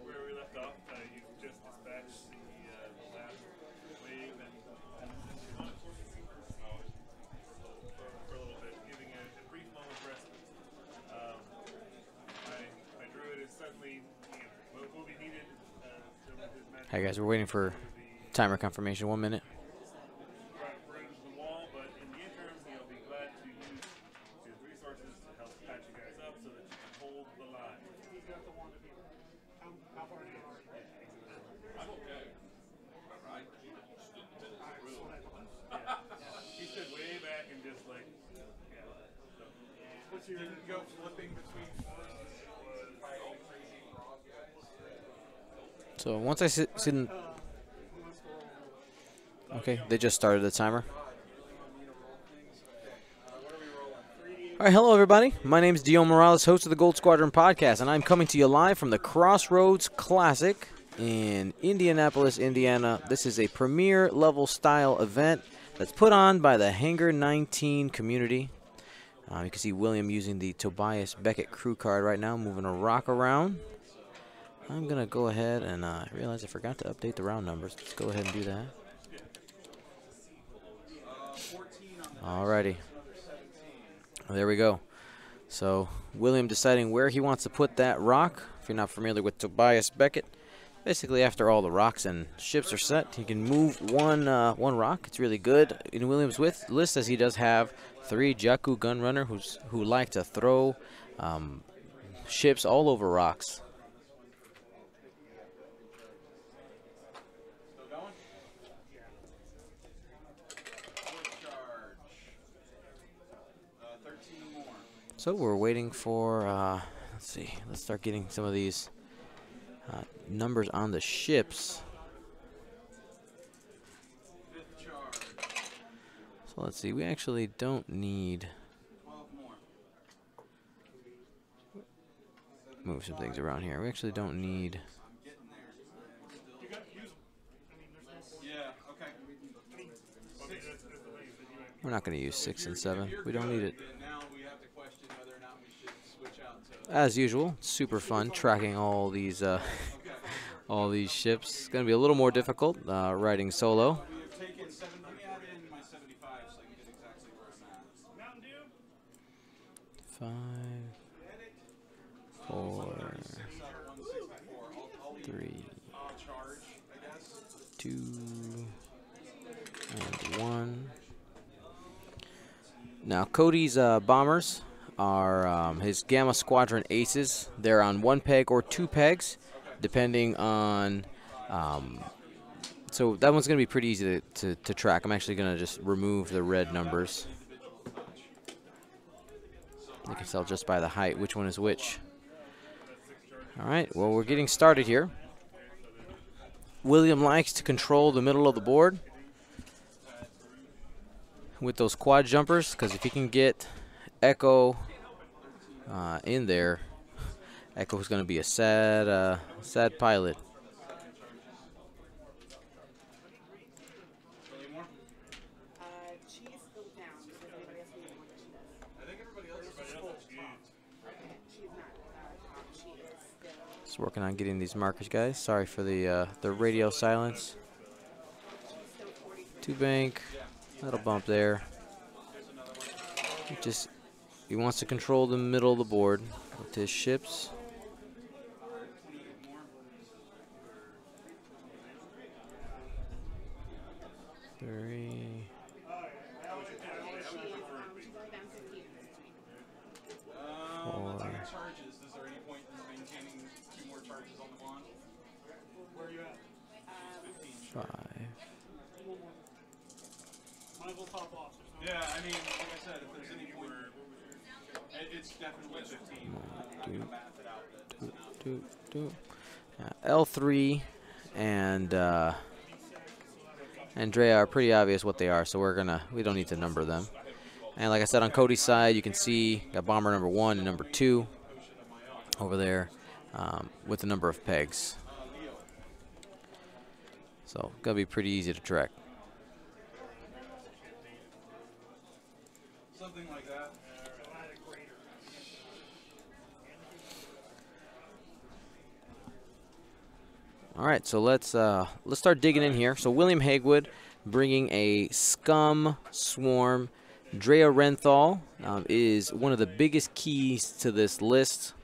Where we left off, you just dispatched the last wave and for a little bit, giving a brief moment's respite. My druid is suddenly will be needed to his magic. Hey guys, we're waiting for timer confirmation. 1 minute. The wall, but in the interim, he'll be glad to use his resources to help patch you guys up so that you can hold the line. He's got the one to be. How far are you? I'm okay. All right. He stood way back and just like, yeah. What's your go flipping between So once I see them, okay, they just started the timer. All right, hello everybody. My name is Dion Morales, host of the Gold Squadron podcast, and I'm coming to you live from the Crossroads Classic in Indianapolis, Indiana. This is a premier level style event that's put on by the Hangar 19 community. You can see William using the Tobias Beckett crew card right now, moving a rock around. I'm going to go ahead and realize I forgot to update the round numbers. Let's go ahead and do that. Alrighty. There we go. So William deciding where he wants to put that rock. If you're not familiar with Tobias Beckett, basically after all the rocks and ships are set, he can move one rock. It's really good in William's list, as he does have 3 Jakku Gunrunner who like to throw ships all over rocks. So we're waiting for, let's see, let's start getting some of these numbers on the ships. So let's see, we actually don't need, move some things around here. We actually don't need, we're not going to use 6 and 7. We don't need it. As usual, super fun tracking all these ships. It's going to be a little more difficult riding solo. 5, 4, 3, 2, and 1. Now Cody's bombers are his Gamma Squadron Aces. They're on 1 peg or 2 pegs, depending on. So that one's going to be pretty easy to track. I'm actually going to just remove the red numbers. You can tell just by the height which one is which. All right, well, we're getting started here. William likes to control the middle of the board with those quad jumpers, because if he can get Echo in there, Echo is going to be a sad pilot. Just working on getting these markers, guys. Sorry for the radio silence. 2 bank, little bump there. He wants to control the middle of the board with his ships. Three. 4. 5. Yeah, I mean, like I said, if there's any point, it's definitely 15. L3 and Drea are pretty obvious what they are, so we don't need to number them. And like I said, on Cody's side, you can see got bomber number 1 and number 2 over there with the number of pegs. So gonna be pretty easy to track. Something like that. All right, so let's start digging in here. So William Haigwood bringing a Scum Swarm. Drea Renthal is one of the biggest keys to this list.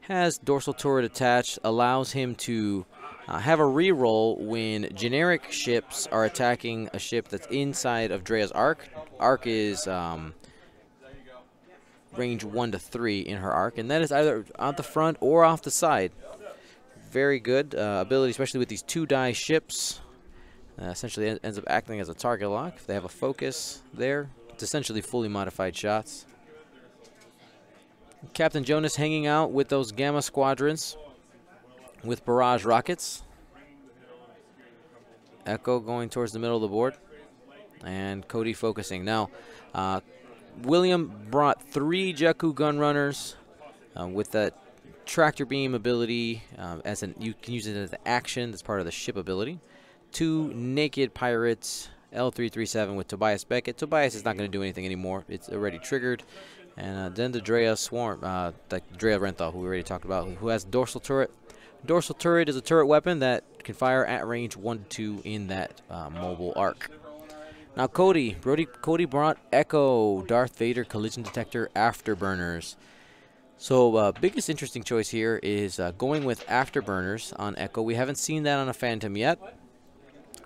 Has dorsal turret attached, allows him to have a reroll when generic ships are attacking a ship that's inside of Drea's arc. Arc is range 1 to 3 in her arc, and that is either out the front or off the side. Very good ability, especially with these 2-die ships. Essentially ends up acting as a target lock. If they have a focus there, it's essentially fully modified shots. Captain Jonas hanging out with those Gamma Squadrons with barrage rockets. Echo going towards the middle of the board. And Cody focusing. Now, William brought 3 Jakku Gunrunners with that tractor beam ability. You can use it as an action. That's part of the ship ability. 2 Naked Pirates, L337 with Tobias Beckett. Tobias is not going to do anything anymore. It's already triggered. And then the Drea Swarm, the Drea Renthal, who we already talked about, who has dorsal turret. Dorsal turret is a turret weapon that can fire at range 1 to 2 in that mobile arc. Now Cody brought Echo, Darth Vader collision detector afterburners. So biggest interesting choice here is going with afterburners on Echo. We haven't seen that on a Phantom yet.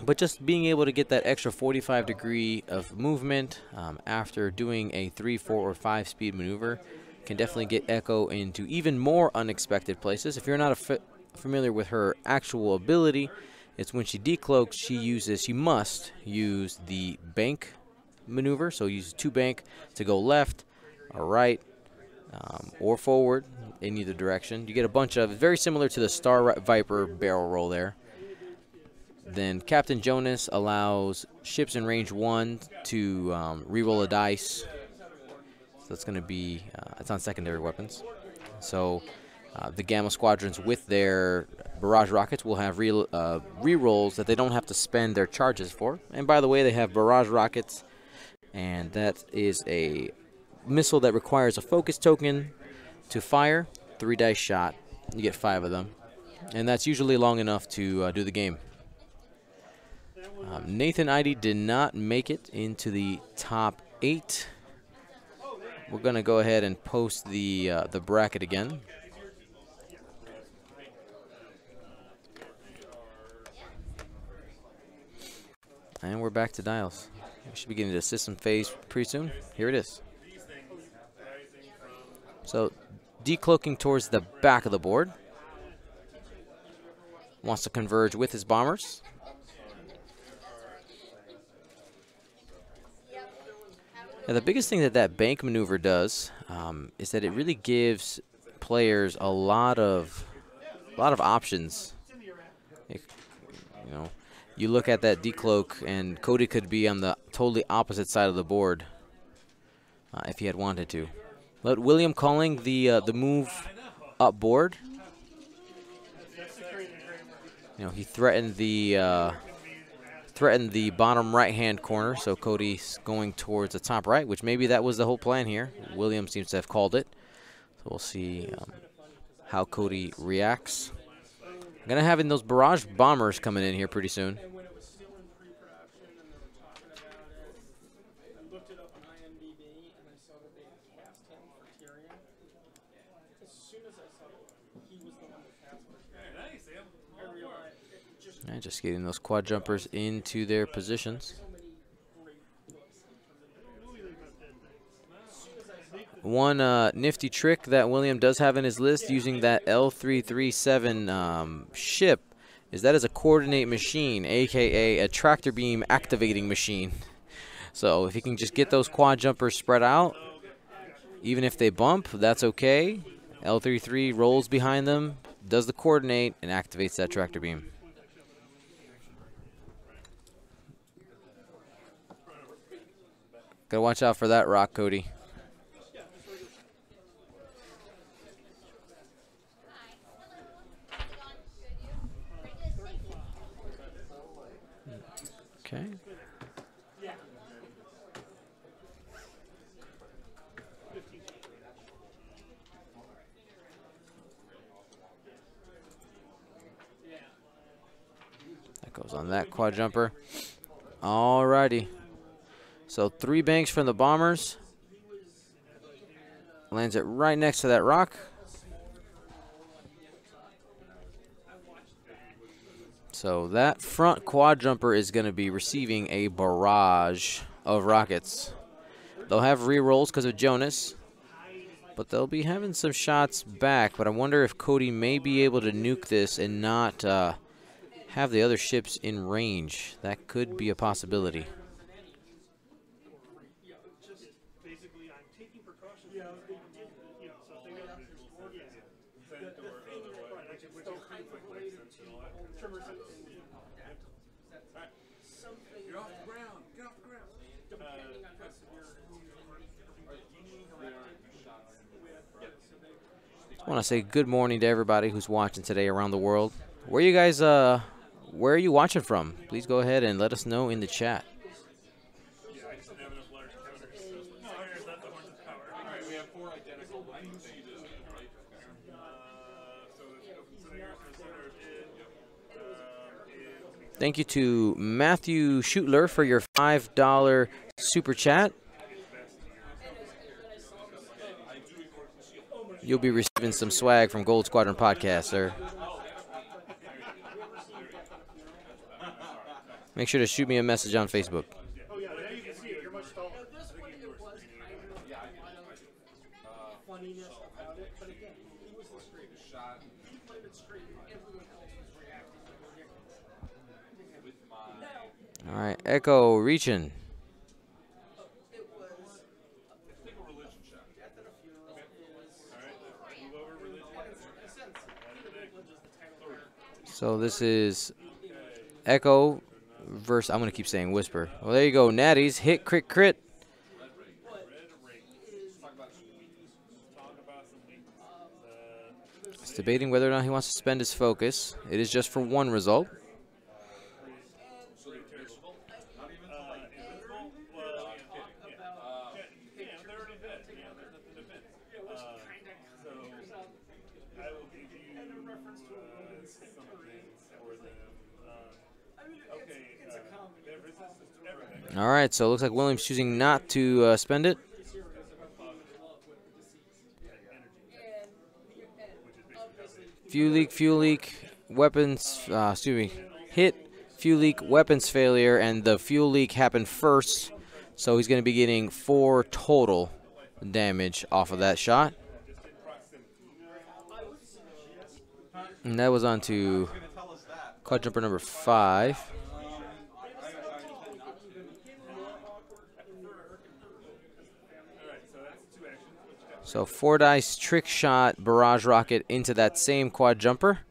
But just being able to get that extra 45 degree of movement after doing a 3, 4, or 5 speed maneuver can definitely get Echo into even more unexpected places. If you're not familiar with her actual ability, it's when she decloaks, she must use the bank maneuver. So use 2 bank to go left or right or forward in either direction. You get a bunch of, very similar to the Star Viper barrel roll there. Then Captain Jonas allows ships in range 1 to reroll a dice. So that's going to be, it's on secondary weapons. So the Gamma Squadrons with their barrage rockets will have rerolls that they don't have to spend their charges for. And by the way, they have barrage rockets, and that is a missile that requires a focus token to fire. 3 dice shot. You get 5 of them. And that's usually long enough to do the game. Nathan Idy did not make it into the top 8. We're going to go ahead and post the bracket again. And we're back to dials. We should be getting to system phase pretty soon. Here it is. So decloaking towards the back of the board. Wants to converge with his bombers. Now, the biggest thing that bank maneuver does is that it really gives players a lot of options. You look at that decloak, and Cody could be on the totally opposite side of the board if he had wanted to. But William calling the move up board. He threatened the bottom right-hand corner, so Cody's going towards the top right, which maybe that was the whole plan here. William seems to have called it. So we'll see how Cody reacts. I'm going to have those barrage bombers coming in here pretty soon. And just getting those quad jumpers into their positions. One nifty trick that William does have in his list using that L337 ship is that is a coordinate machine, aka a tractor beam activating machine. So if he can just get those quad jumpers spread out, even if they bump, that's okay. L33 rolls behind them, does the coordinate, and activates that tractor beam. Gotta watch out for that rock, Cody. Okay. That goes on that quad jumper. Alrighty. So 3 banks from the bombers. Lands it right next to that rock. So that front quad jumper is going to be receiving a barrage of rockets. They'll have re-rolls because of Jonas, but they'll be having some shots back. But I wonder if Cody may be able to nuke this and not have the other ships in range. That could be a possibility. I want to say good morning to everybody who's watching today around the world. Where you guys, where are you watching from? Please go ahead and let us know in the chat. Thank you to Matthew Schutler for your $5 super chat. You'll be receiving some swag from Gold Squadron Podcast, sir. Make sure to shoot me a message on Facebook. All right, Echo reaching. So this is Echo versus, I'm going to keep saying Whisper. Well, there you go, Natties. Hit, crit, crit. He's debating whether or not he wants to spend his focus. It is just for one result. All right, so it looks like William's choosing not to spend it. Fuel leak, weapons, excuse me, hit, fuel leak, weapons failure, and the fuel leak happened first, so he's going to be getting 4 total damage off of that shot. And that was on to quad jumper number 5. So 4 dice, trick shot, barrage rocket into that same quad jumper.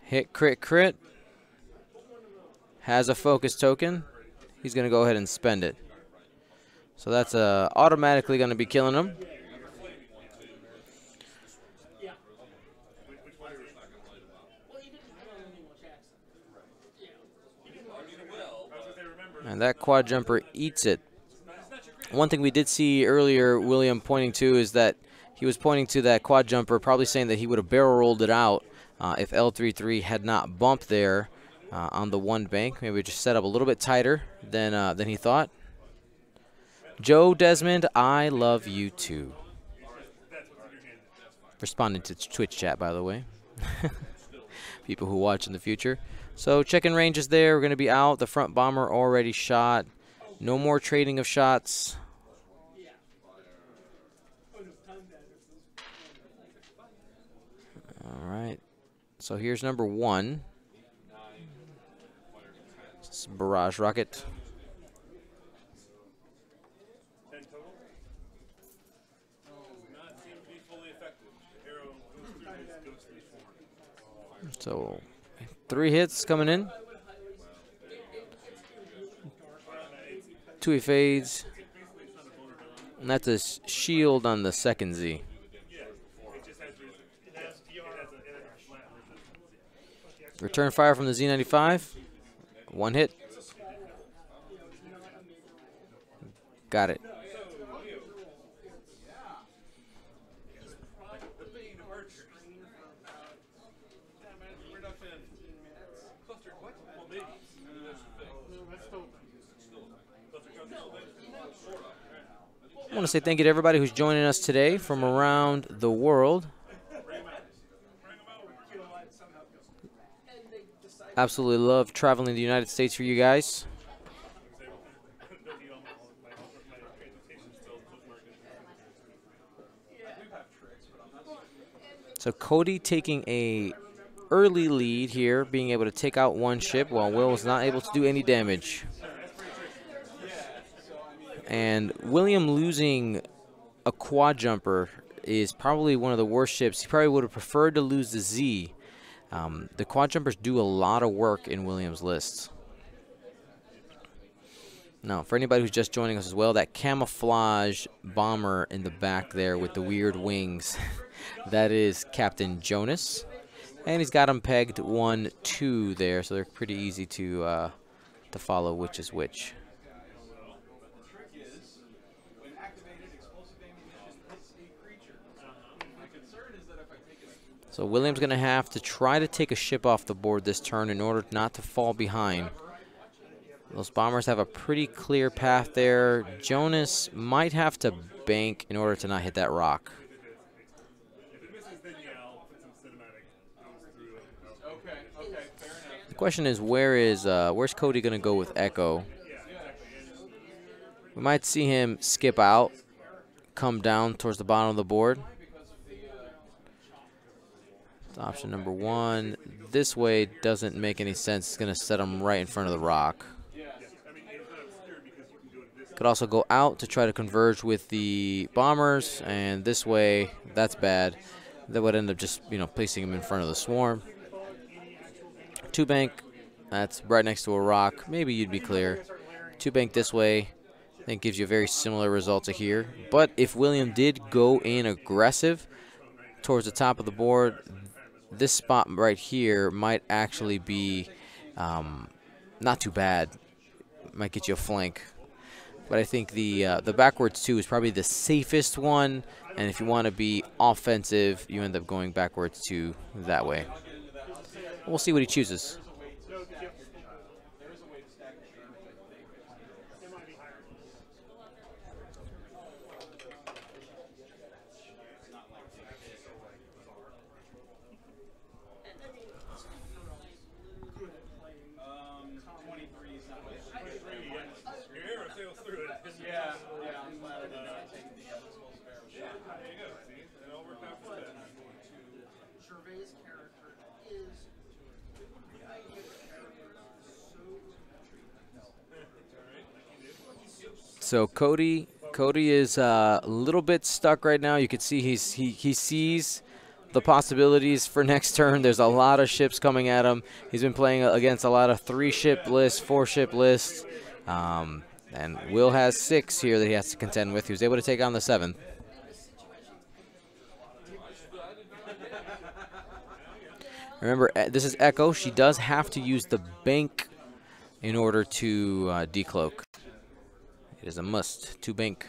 Hit, crit, crit. Has a focus token. He's going to go ahead and spend it. So that's automatically going to be killing him. And that quad jumper eats it. One thing we did see earlier, William pointing to, is that he was pointing to that quad jumper, probably saying that he would have barrel rolled it out if L33 had not bumped there on the one bank. Maybe just set up a little bit tighter than he thought. Joe Desmond, I love you too. Responding to Twitch chat, by the way. People who watch in the future. So check-in range is there. We're going to be out. The front bomber already shot. No more trading of shots. All right. So here's number 1. It's a barrage rocket. So 3 hits coming in. 2 evades. And that's a shield on the second Z. Return fire from the Z95. 1 hit. Got it. I want to say thank you to everybody who's joining us today from around the world. Absolutely love traveling to the United States for you guys. So Cody taking a early lead here, being able to take out one ship while Will was not able to do any damage. And William losing a quad jumper is probably one of the worst ships. He probably would have preferred to lose the Z. The quad jumpers do a lot of work in William's lists. Now, for anybody who's just joining us as well, that camouflage bomber in the back there with the weird wings, that is Captain Jonas. And he's got them pegged 1, 2 there, so they're pretty easy to follow which is which. So William's going to have to try to take a ship off the board this turn in order not to fall behind. Those bombers have a pretty clear path there. Jonas might have to bank in order to not hit that rock. The question is, where's Cody going to go with Echo? We might see him skip out, come down towards the bottom of the board. Option number 1. This way doesn't make any sense. It's going to set him right in front of the rock. Could also go out to try to converge with the bombers, and this way, that's bad. That would end up just, placing him in front of the swarm. 2 bank, that's right next to a rock. Maybe you'd be clear. 2 bank this way, I think gives you a very similar result to here. But if William did go in aggressive towards the top of the board, this spot right here might actually be not too bad. Might get you a flank. But I think the backwards 2 is probably the safest one. And if you want to be offensive, you end up going backwards 2 that way. We'll see what he chooses. So Cody is a little bit stuck right now. You can see he sees the possibilities for next turn. There's a lot of ships coming at him. He's been playing against a lot of 3-ship lists, 4-ship lists, and Will has 6 here that he has to contend with. He was able to take on the 7th. Remember, this is Echo. She does have to use the bank in order to decloak. It is a must to bank.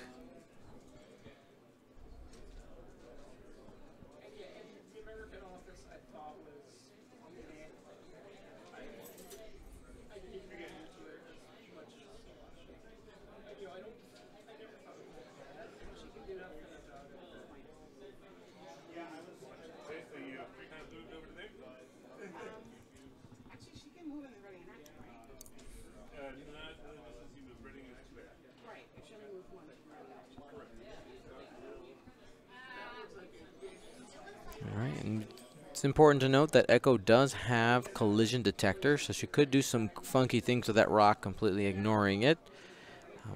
It's important to note that Echo does have collision detector, so she could do some funky things with that rock, completely ignoring it.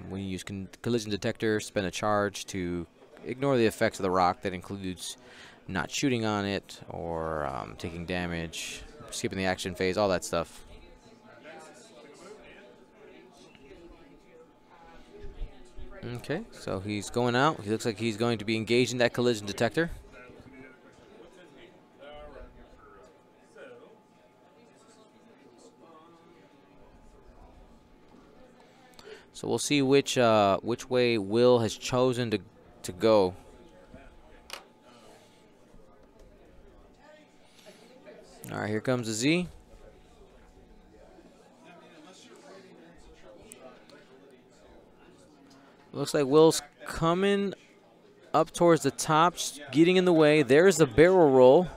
When you use collision detector, spend a charge to ignore the effects of the rock. That includes not shooting on it or taking damage, skipping the action phase, all that stuff. Okay, so he's going out. He looks like he's going to be engaged in that collision detector. So we'll see which way Will has chosen to go. All right, here comes the Z. Looks like Will's coming up towards the top, getting in the way. There's the barrel roll.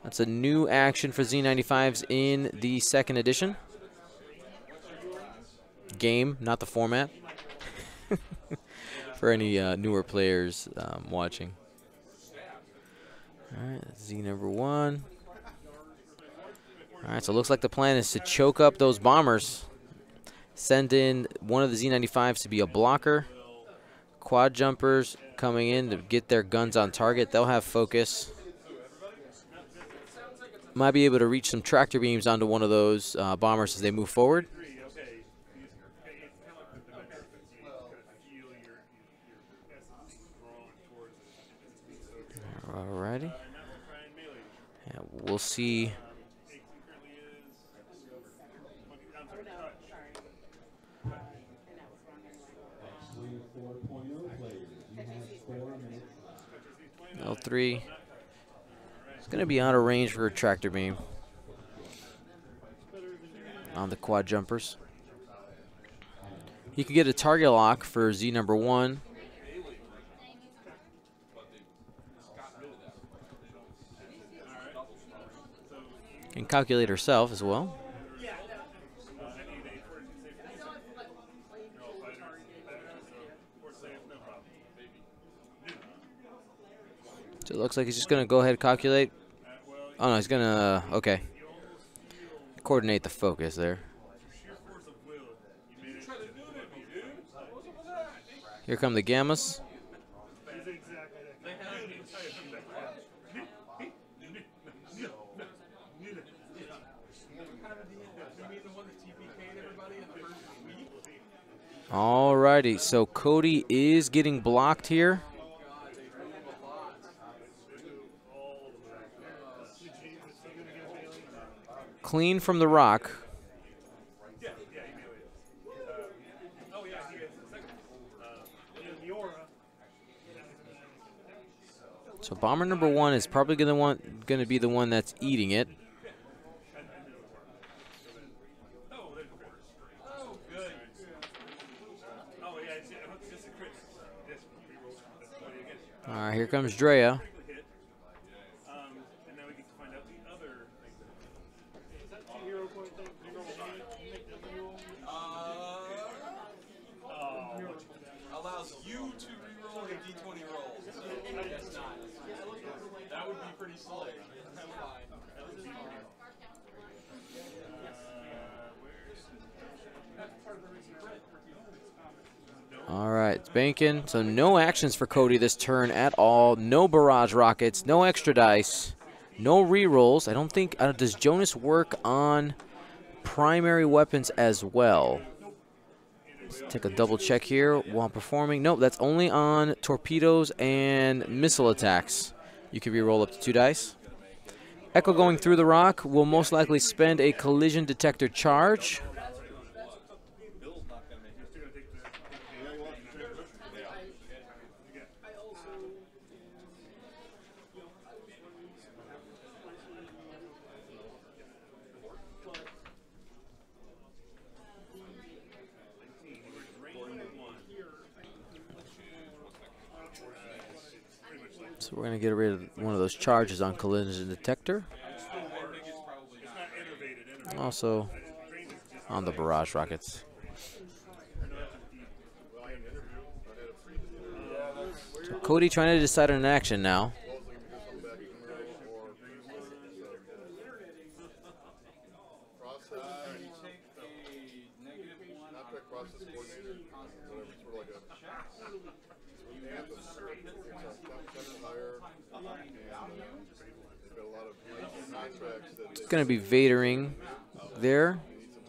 That's a new action for Z95s in the second edition. Game, not the format. For any newer players watching. All right, Z number 1. All right, so it looks like the plan is to choke up those bombers. Send in one of the Z95s to be a blocker. Quad jumpers coming in to get their guns on target. They'll have focus. Might be able to reach some tractor beams onto one of those bombers as they move forward. Alrighty. Yeah, we'll see. L3. It's going to be out of range for a tractor beam on the quad jumpers. You can get a target lock for Z number 1. Can calculate herself as well. So it looks like he's just going to go ahead and calculate. Oh, no, he's going to, okay. Coordinate the focus there. Here come the Gammas. Alrighty, so Cody is getting blocked here. Clean from the rock. So bomber number 1 is probably going to be the one that's eating it. All right, here comes Drea. Allows you to reroll the D20 rolls. I guess not. That would be pretty slick. All right, it's banking. So no actions for Cody this turn at all. No barrage rockets, no extra dice, no rerolls. I don't think, does Jonas work on primary weapons as well? Let's take a double check here while performing. Nope, that's only on torpedoes and missile attacks. You can reroll up to 2 dice. Echo going through the rock will most likely spend a collision detector charge. So we're going to get rid of one of those charges on collision detector. Also on the barrage rockets. So Cody trying to decide on an action now. It's going to be Vadering there.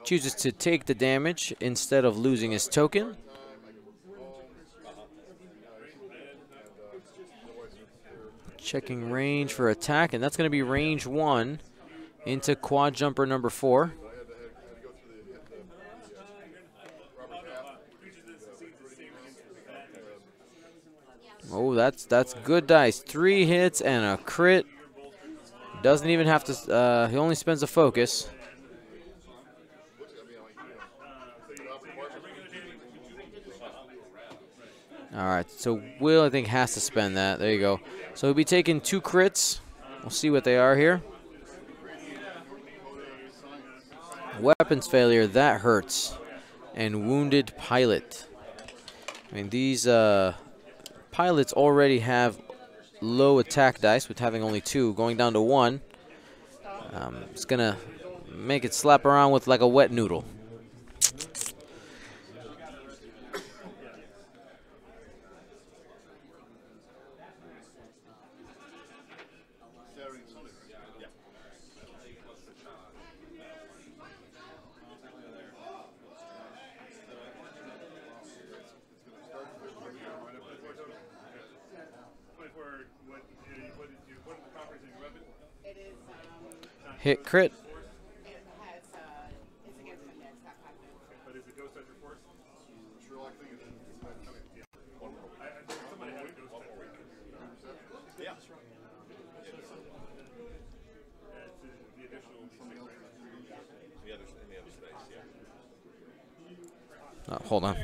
Chooses to take the damage instead of losing his token. Checking range for attack, and that's going to be range 1 into quad jumper number 4. Oh, that's good dice. 3 hits and a crit. Doesn't even have to, he only spends a focus. All right, so Will, I think, has to spend that. There you go. So he'll be taking 2 crits. We'll see what they are here. Weapons failure, that hurts. And wounded pilot. I mean, these pilots already have low attack dice with having only 2, going down to 1. It's going to make it slap around with like a wet noodle. Hit crit. Oh, hold on.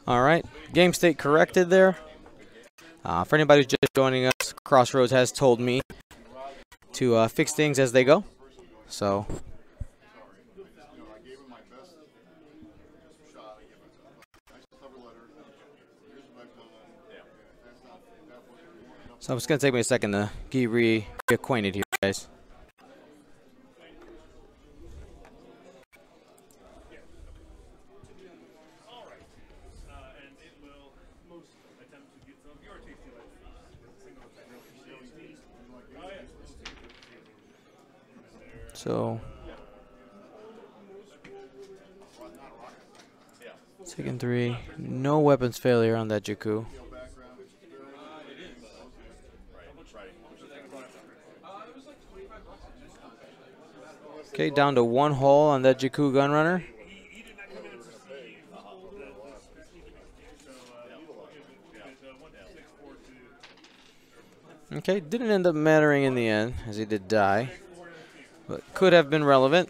All right, game state corrected there. For anybody who's just joining us, Crossroads has told me to fix things as they go. So, it's going to take me a second to get reacquainted here, guys. So, taking 3, no weapons failure on that Jakku. Okay, down to 1 hull on that Jakku Gunrunner. Okay, didn't end up mattering in the end, as he did die. But could have been relevant.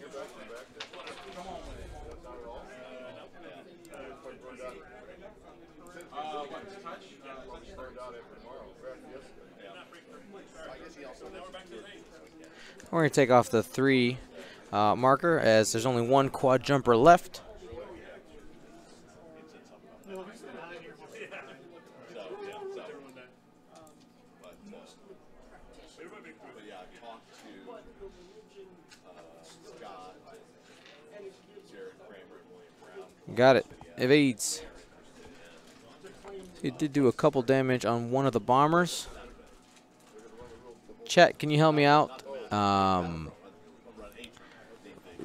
We're going to take off the 3 marker, as there's only 1 quad jumper left. Got it. Evades. It did do a couple damage on one of the bombers. Chat, can you help me out?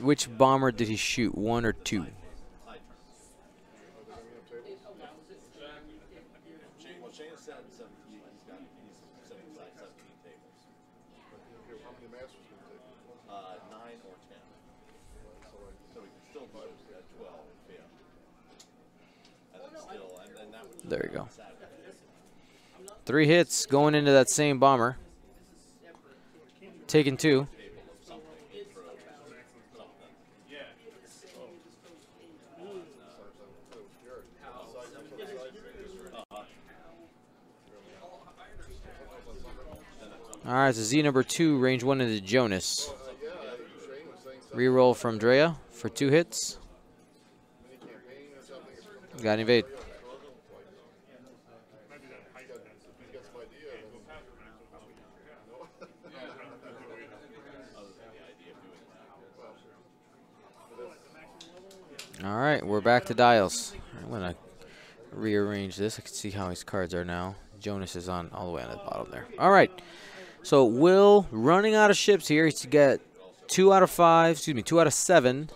Which bomber did he shoot? 1 or 2? There you go. 3 hits going into that same bomber. Taking 2. All right, so Z number 2, range 1 into Jonas. Reroll from Drea for 2 hits. Got an evade. All right, we're back to dials. I'm going to rearrange this. I can see how his cards are now. Jonas is on all the way on the bottom there. All right. So Will running out of ships here. He's got 2 out of 7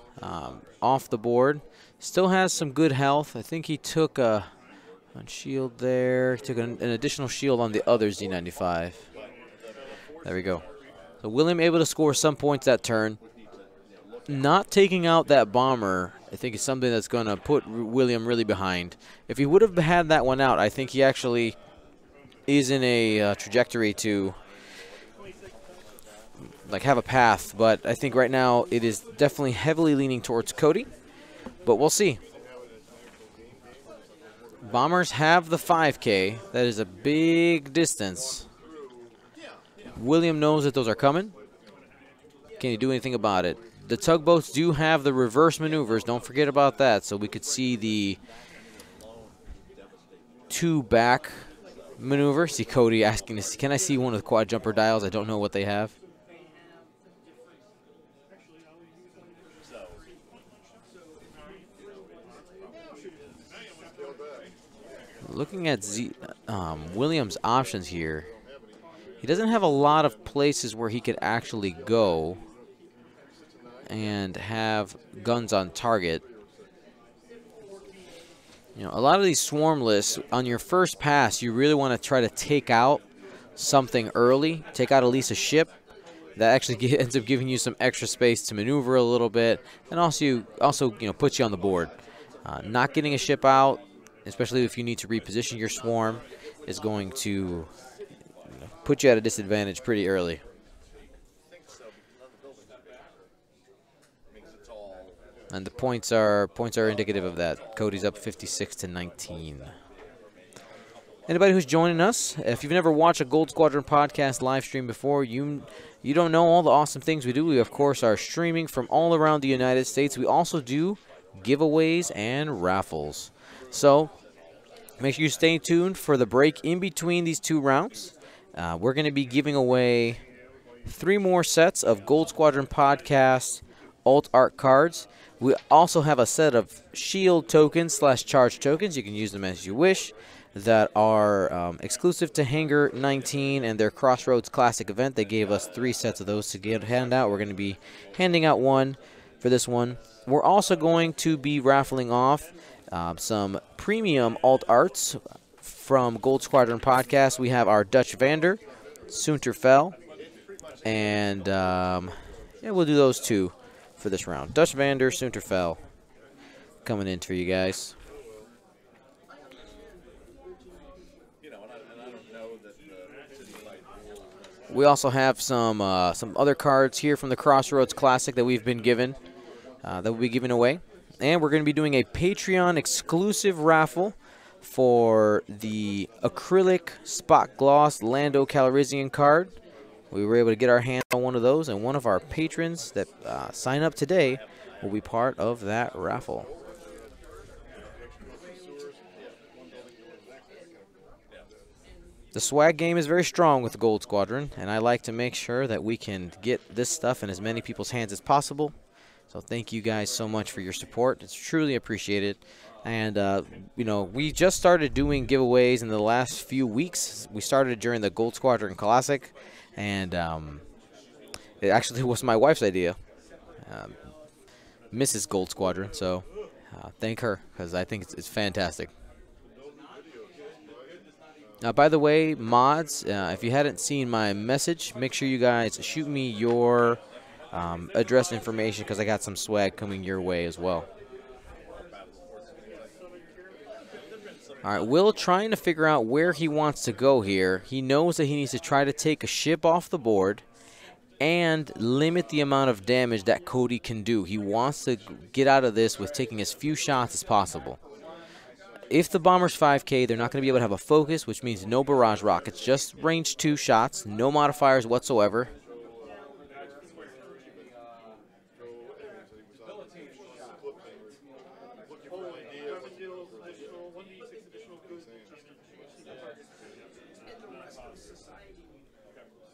off the board. Still has some good health. I think he took a shield there. He took an additional shield on the other Z95. There we go. So William able to score some points that turn. Not taking out that bomber, I think, is something that's going to put William really behind. If he would have had that one out, I think he actually is in a trajectory to like have a path. But I think right now it is definitely heavily leaning towards Cody. But we'll see. Bombers have the 5K. That is a big distance. William knows that those are coming. Can he do anything about it? The tugboats do have the reverse maneuvers. Don't forget about that. So we could see the 2 back maneuver. See Cody asking to see, can I see one of the quad jumper dials? I don't know what they have. Looking at Williams' options here, he doesn't have a lot of places where he could actually go and have guns on target. You know, a lot of these swarm lists, on your first pass, you really want to try to take out something early, take out at least a ship. That actually ends up giving you some extra space to maneuver a little bit, and also puts you on the board. Not getting a ship out, especially if you need to reposition your swarm, is going to put you at a disadvantage pretty early. And the points are indicative of that. Cody's up 56-19. Anybody who's joining us, if you've never watched a Gold Squadron podcast live stream before, you don't know all the awesome things we do. We, of course, are streaming from all around the United States. We also do giveaways and raffles. So make sure you stay tuned for the break in between these 2 rounds. We're going to be giving away 3 more sets of Gold Squadron podcast alt art cards. We also have a set of shield tokens / charge tokens. You can use them as you wish. That are exclusive to Hangar 19 and their Crossroads Classic event. They gave us 3 sets of those to hand out. We're going to be handing out 1 for this one. We're also going to be raffling off some premium alt arts from Gold Squadron Podcast. We have our Dutch Vander, Soonterfell, and we'll do those 2 for this round. Dutch Vander, Soonterfell coming in for you guys. We also have some other cards here from the Crossroads Classic that we've been given, that we'll be giving away. And we're going to be doing a Patreon exclusive raffle for the acrylic spot gloss Lando Calrissian card. We were able to get our hand on one of those, and one of our patrons that sign up today will be part of that raffle. The swag game is very strong with the Gold Squadron, and I like to make sure that we can get this stuff in as many people's hands as possible. So thank you guys so much for your support. It's truly appreciated. And, we just started doing giveaways in the last few weeks. We started during the Gold Squadron Classic, and it actually was my wife's idea, Mrs. Gold Squadron. So thank her, because I think it's fantastic. By the way, mods, if you hadn't seen my message, make sure you guys shoot me your address information, because I got some swag coming your way as well. All right, Will trying to figure out where he wants to go here. He knows that he needs to try to take a ship off the board and limit the amount of damage that Cody can do. He wants to get out of this with taking as few shots as possible. If the bomber's 5K, they're not going to be able to have a focus, which means no barrage rockets, just range 2 shots, no modifiers whatsoever.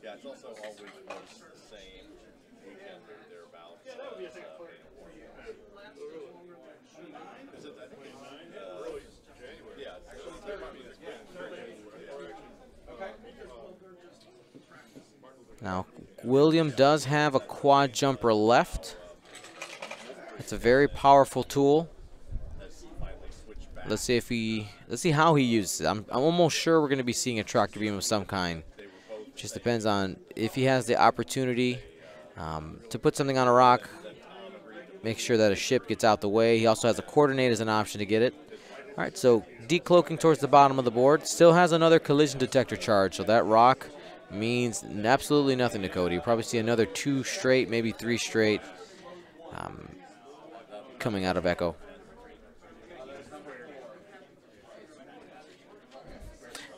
Yeah, it's also always the same weekend or thereabouts. Now, William does have a quad jumper left. It's a very powerful tool. Let's see how he uses it. I'm almost sure we're going to be seeing a tractor beam of some kind. Just depends on if he has the opportunity to put something on a rock, make sure that a ship gets out the way. He also has a coordinate as an option to get it. All right, so decloaking towards the bottom of the board. Still has another collision detector charge, so that rock means absolutely nothing to Cody. You'll probably see another 2 straight, maybe 3 straight coming out of Echo.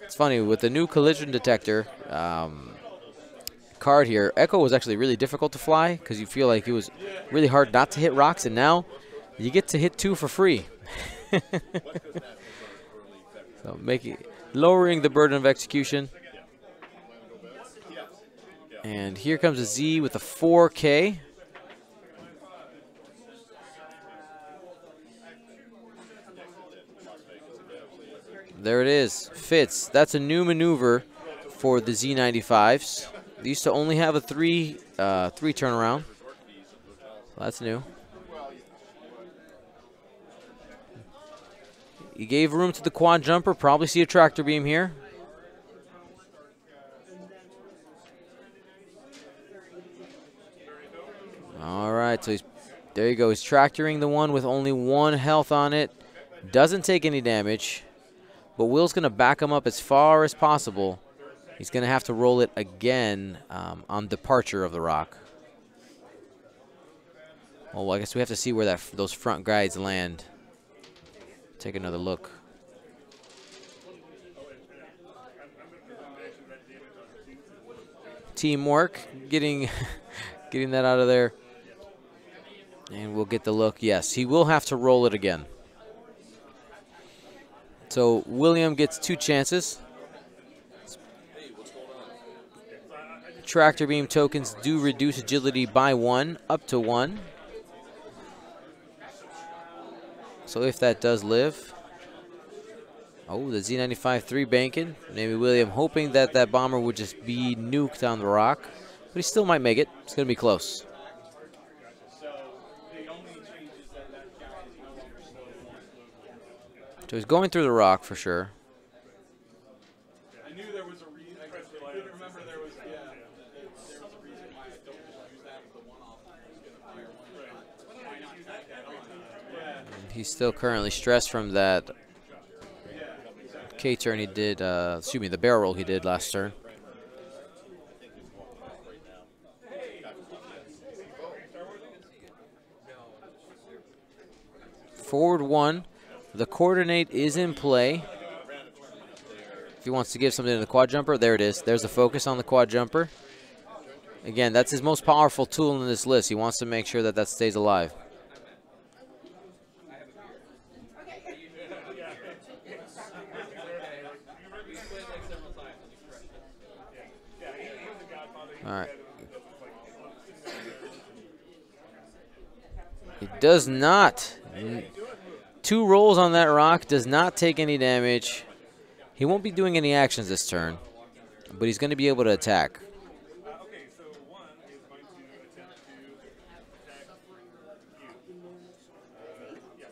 It's funny, with the new collision detector card here, Echo was actually really difficult to fly because you feel like it was really hard not to hit rocks, and now you get to hit 2 for free. So lowering the burden of execution. And here comes a Z with a 4K. There it is. Fits. That's a new maneuver for the Z95s. They used to only have a 3 turnaround. That's new. He gave room to the quad jumper. Probably see a tractor beam here. All right, so there you go. He's tractoring the one with only 1 health on it. Doesn't take any damage. But Will's going to back him up as far as possible. He's going to have to roll it again on departure of the rock. Well, I guess we have to see where those front guides land. Take another look. Teamwork, getting that out of there. And we'll get the look. Yes, he will have to roll it again. So William gets 2 chances. Tractor beam tokens do reduce agility by 1, up to 1. So if that does live. Oh, the Z95 3 banking. Maybe William hoping that that bomber would just be nuked on the rock. But he still might make it. It's going to be close. So he's going through the rock for sure. I knew there was a reason. I couldn't remember there was, there was a reason why I don't just use that with the one-off. I was going to fire one. Why not tack that on? Yeah. He's still currently stressed from that K-turn he did, excuse me, the barrel roll he did last turn. Forward 1. The coordinate is in play. If he wants to give something to the quad jumper, there it is. There's the focus on the quad jumper. Again, that's his most powerful tool in this list. He wants to make sure that that stays alive. All right. He does not. 2 rolls on that rock, does not take any damage. He won't be doing any actions this turn, but he's going to be able to attack. Okay, so 1 is going to attempt to attack you. Yes.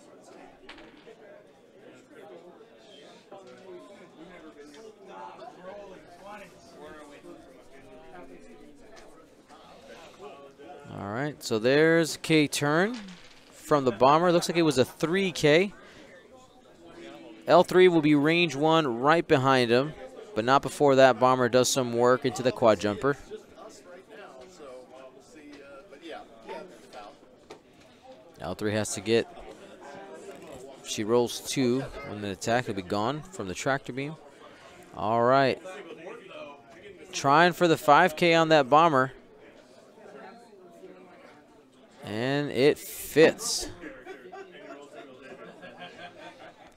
All right, so there's K-turn from the bomber. Looks like it was a 3K. L3 will be range 1 right behind him, but not before that bomber does some work into the quad jumper. L3 has to get, if she rolls 2 on the attack, it'll be gone from the tractor beam. All right. Trying for the 5K on that bomber. And it fits.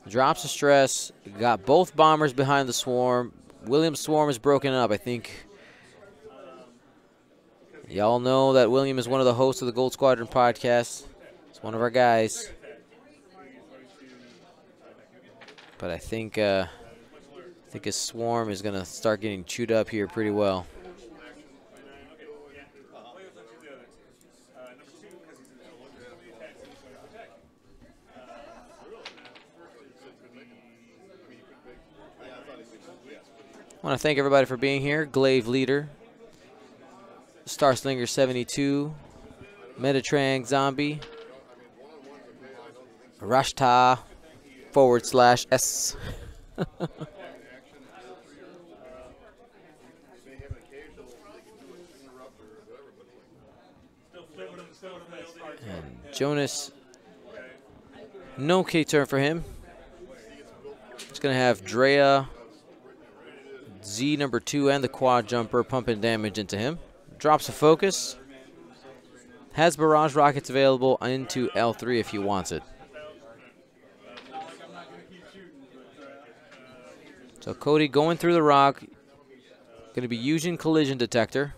Drops the stress. Got both bombers behind the swarm. William's swarm is broken up. I think y'all know that William is one of the hosts of the Gold Squadron podcast. It's one of our guys. But I think his swarm is going to start getting chewed up here pretty well. Number 2, because he's in L1, he attacks and he's going to attack. I want to thank everybody for being here. Glaive Leader, Starslinger 72, Metatrang Zombie, Rashta /S. And Jonas, no K turn for him. It's going to have Drea, Z number 2, and the quad jumper pumping damage into him. Drops a focus. Has barrage rockets available into L3 if he wants it. So Cody going through the rock. Going to be using collision detector.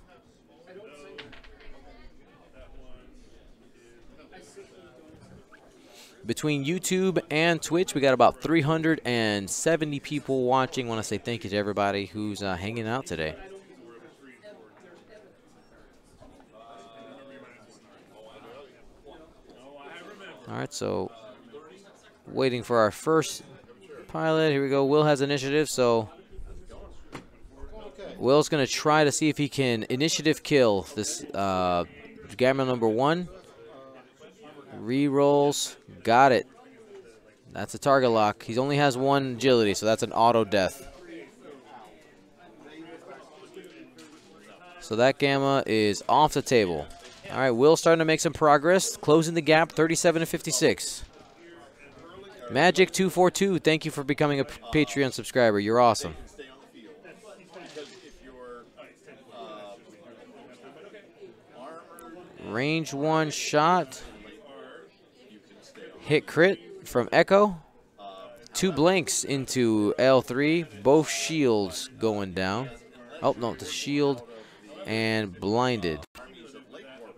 Between YouTube and Twitch, we got about 370 people watching. Want to say thank you to everybody who's hanging out today. All right, so waiting for our first pilot. Here we go. Will has initiative, so Will's going to try to see if he can initiative kill this Gamma number 1. Rerolls. Got it. That's a target lock. He only has 1 agility, so that's an auto death. So that Gamma is off the table. All right, Will starting to make some progress, closing the gap, 37 to 56. Magic 242, thank you for becoming a Patreon subscriber. You're awesome. Range 1 shot. Hit crit from Echo. 2 blanks into L3. Both shields going down. Oh, no, the shield and blinded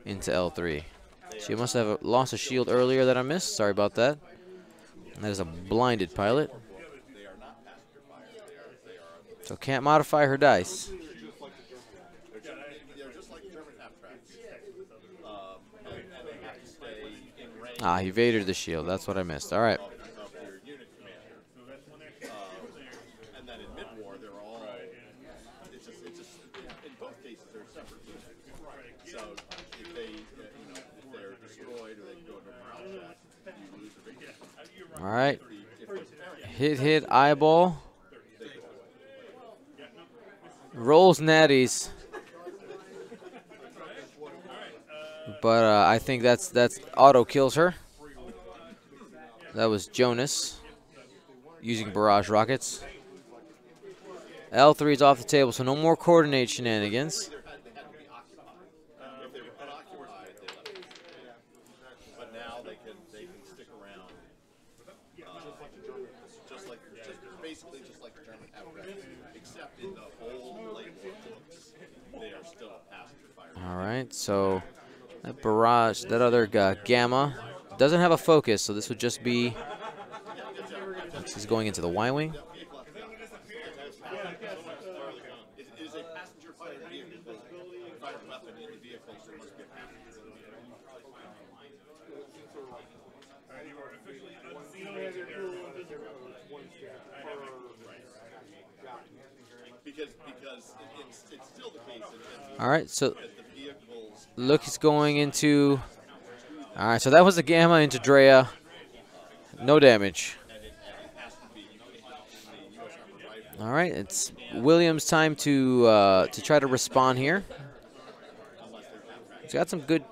into L3. She must have lost a shield earlier that I missed. Sorry about that. That is a blinded pilot. So can't modify her dice. Ah, he evaded the shield. That's what I missed. All right. And then in mid-war, they're all, it's just, in both cases, they're separate units. So if they, if they're destroyed or they go into a morale check, you lose the big. All right. Hit, eyeball. Rolls natties. But I think that's auto kills her. That was Jonas using barrage rockets. L3 is off the table, so no more coordinate shenanigans. But now they can stick around. Basically just like the German apparatus, except in the old late war books, they are still passenger fire. All right, so that barrage, that other Gamma doesn't have a focus, so this would just be. He's going into the Y-wing. All right, so look, he's going into. All right, so that was the Gamma into Drea. No damage. All right, it's Williams' time to try to respond here. He's got some good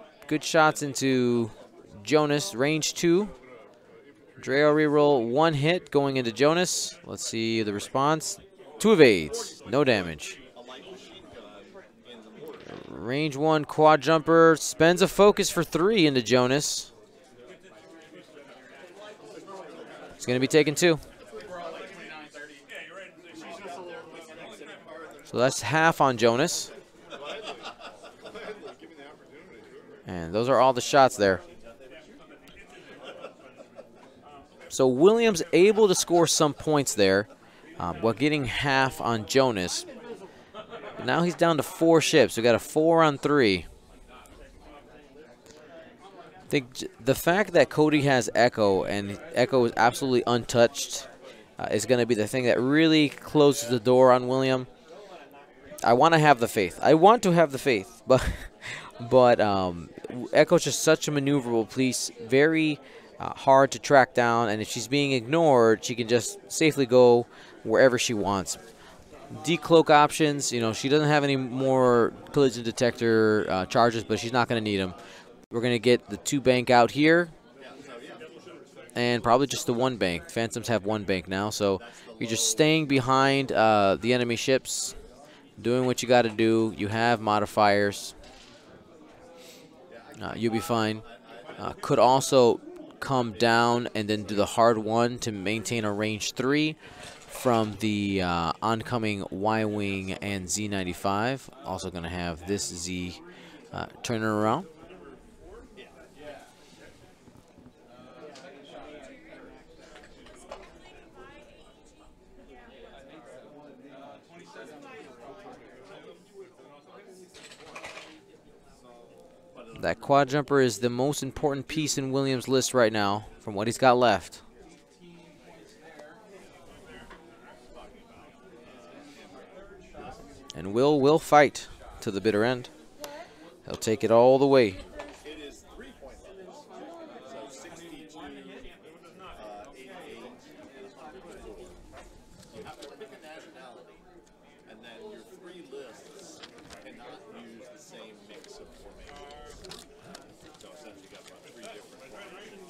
shots into Jonas, range 2. Drea reroll 1 hit going into Jonas. Let's see the response. 2 evades, no damage. Range 1 quad jumper spends a focus for 3 into Jonas. It's going to be taken 2. So that's half on Jonas. And those are all the shots there. So Williams able to score some points there while getting half on Jonas. Now he's down to 4 ships. We got a 4 on 3. think the fact that Cody has Echo and Echo is absolutely untouched is going to be the thing that really closes the door on William. I want to have the faith. But Echo's just such a maneuverable piece, very hard to track down, and if she's being ignored, she can just safely go wherever she wants. Decloak options, you know, she doesn't have any more collision detector charges, but she's not going to need them. We're going to get the 2 bank out here, and probably just the 1 bank. Phantoms have 1 bank now, so you're just staying behind the enemy ships, doing what you got to do. You have modifiers. You'll be fine. Could also come down and then do the hard 1 to maintain a range 3 from the oncoming Y-Wing and Z95. Also going to have this Z turning around. That quad jumper is the most important piece in Williams' list right now from what he's got left. And will fight to the bitter end. He'll take it all the way. It is 3-point levels, so 62, 88, and 104. You have to pick a nationality, and then your 3 lists cannot use the same mix of formations. So essentially you got about 3 different formations.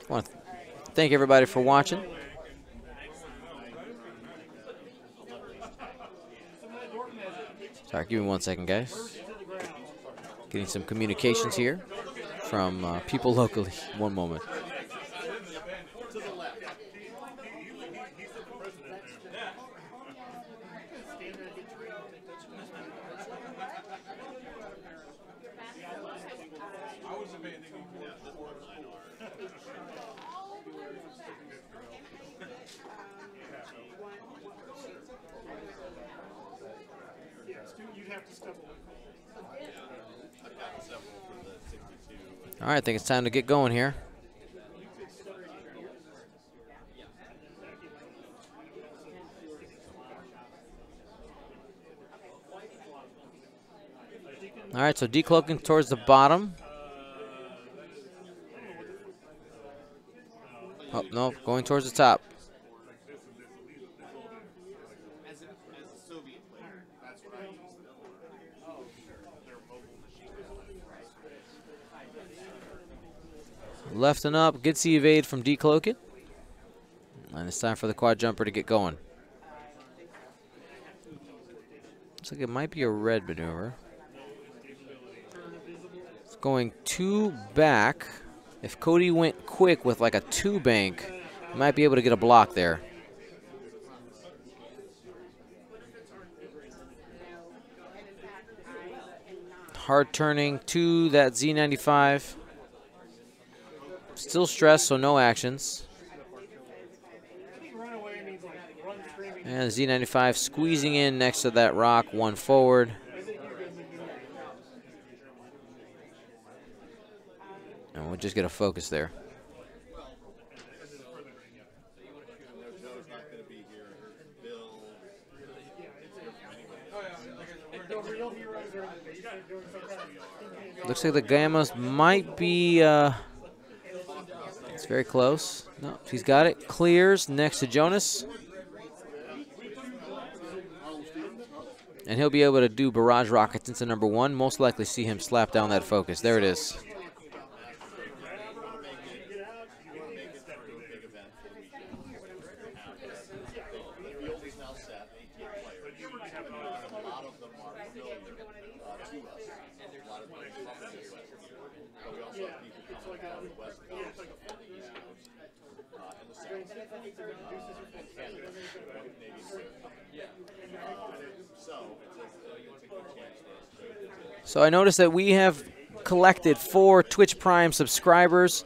I want to thank everybody for watching. Sorry, give me 1 second, guys. Getting some communications here from people locally. 1 moment. All right, I think it's time to get going here. All right, so decloaking towards the bottom. Oh, no, going towards the top. Left and up, gets the evade from decloaking. And it's time for the quad jumper to get going. Looks like it might be a red maneuver. It's going 2 back. If Cody went quick with like a 2 bank, he might be able to get a block there. Hard turning to that Z95. Still stressed, so no actions. And Z95 squeezing in next to that rock, 1 forward. And we'll just get a focus there. Looks like the Gammas might be... it's very close. No, he's got it. Clears next to Jonas. And he'll be able to do barrage rockets into number 1. Most likely see him slap down that focus. There it is. So I noticed that we have collected 4 Twitch Prime subscribers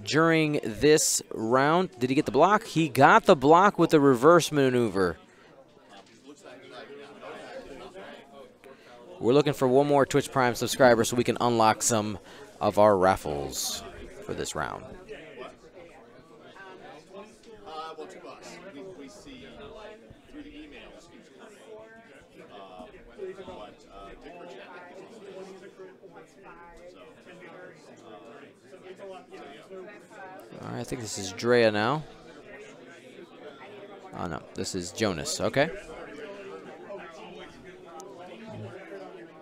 during this round. Did he get the block? He got the block with the reverse maneuver. We're looking for one more Twitch Prime subscriber so we can unlock some of our raffles for this round. Well, to us, we see through the emails what Dick Richard All right, I think this is Drea now. Oh, no, this is Jonas. Okay.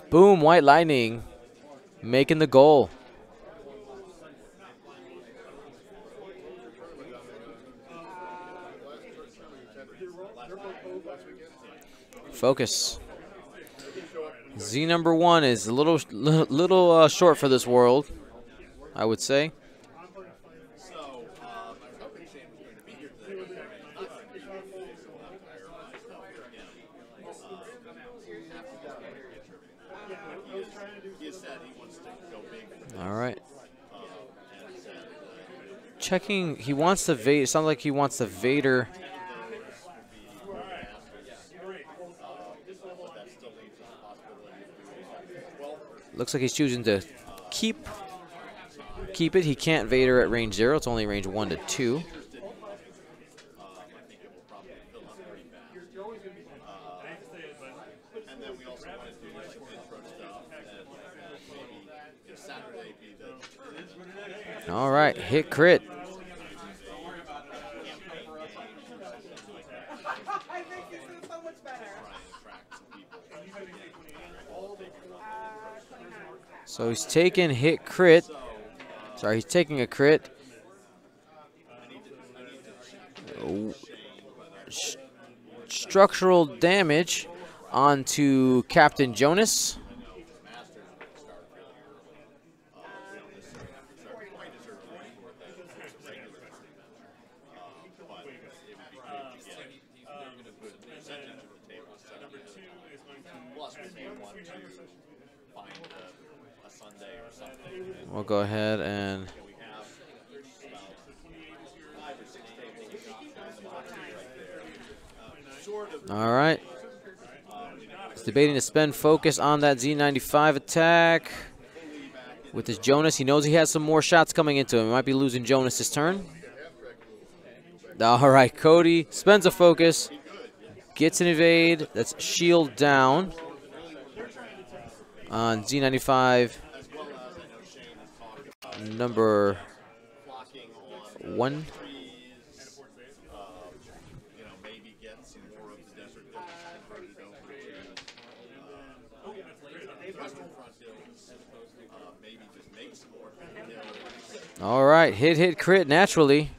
Boom, White Lightning making the goal. Focus. Z number 1 is a little short for this world, I would say. All right. Checking. He wants the Vader. Sounds like he wants the Vader. Looks like he's choosing to keep it. He can't Vader at range 0. It's only range 1 to 2. All right, hit crit. So he's taking hit crit. Sorry, he's taking a crit. Structural damage onto Captain Jonas. We'll go ahead and all right. He's debating to spend focus on that Z95 attack with his Jonas. He knows he has some more shots coming into him. He might be losing Jonas this turn. All right, Cody spends a focus, gets an evade. That's shield down on Z95. Number 1. All right, hit crit naturally.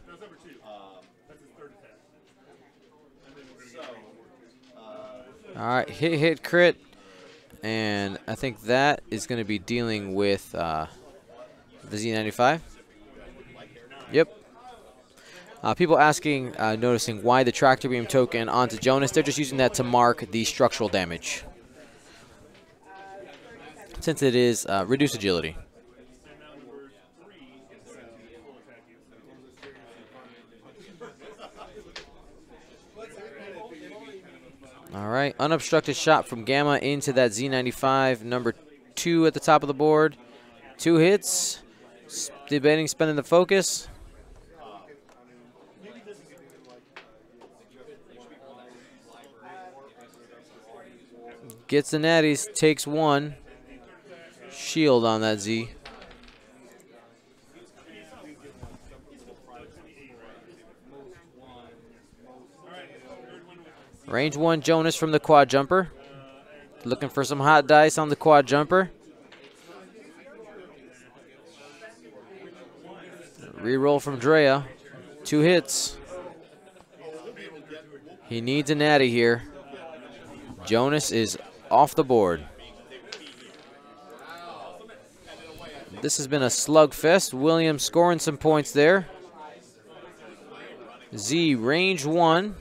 All right, hit crit, and I think that is going to be dealing with the Z95. Yep. People asking, noticing why the tractor beam token onto Jonas. They're just using that to mark the structural damage, since it is reduced agility. All right, unobstructed shot from Gamma into that Z95, number 2 at the top of the board. 2 hits. Debating spending the focus. Gets the natties, takes 1. Shield on that Z. Range 1 Jonas from the quad jumper. Looking for some hot dice on the quad jumper. Reroll from Drea. 2 hits. He needs a natty here. Jonas is off the board. This has been a slugfest. Williams scoring some points there. Z range 1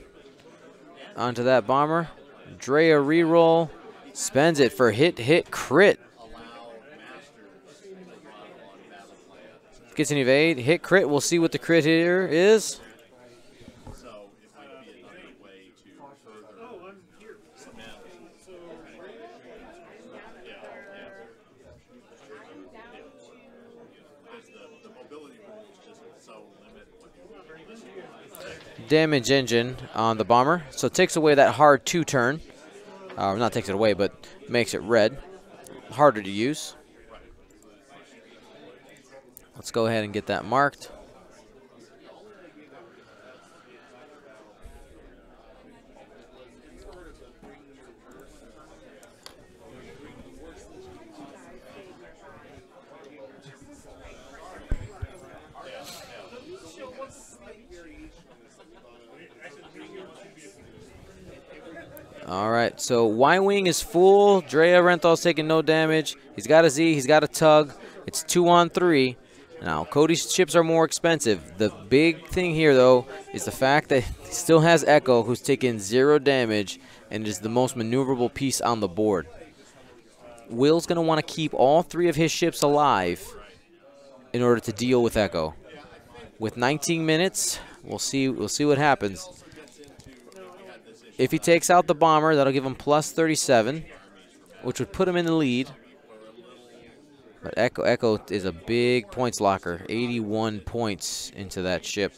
onto that bomber. Drea reroll. Spends it for hit crit. Gets an evade. Hit crit. We'll see what the crit here is. damage engine on the bomber, so it takes away that hard 2-turn. Not takes it away, but makes it red. Harder to use. Let's go ahead and get that marked. All right, so Y-Wing is full. Drea Renthal's taking no damage. He's got a Z, he's got a tug. It's 2-on-3. Now, Cody's ships are more expensive. The big thing here, though, is the fact that he still has Echo, who's taking 0 damage and is the most maneuverable piece on the board. Will's going to want to keep all 3 of his ships alive in order to deal with Echo. With 19 minutes, we'll see what happens. If he takes out the bomber, that'll give him plus 37, which would put him in the lead. But Echo is a big points locker, 81 points into that ship.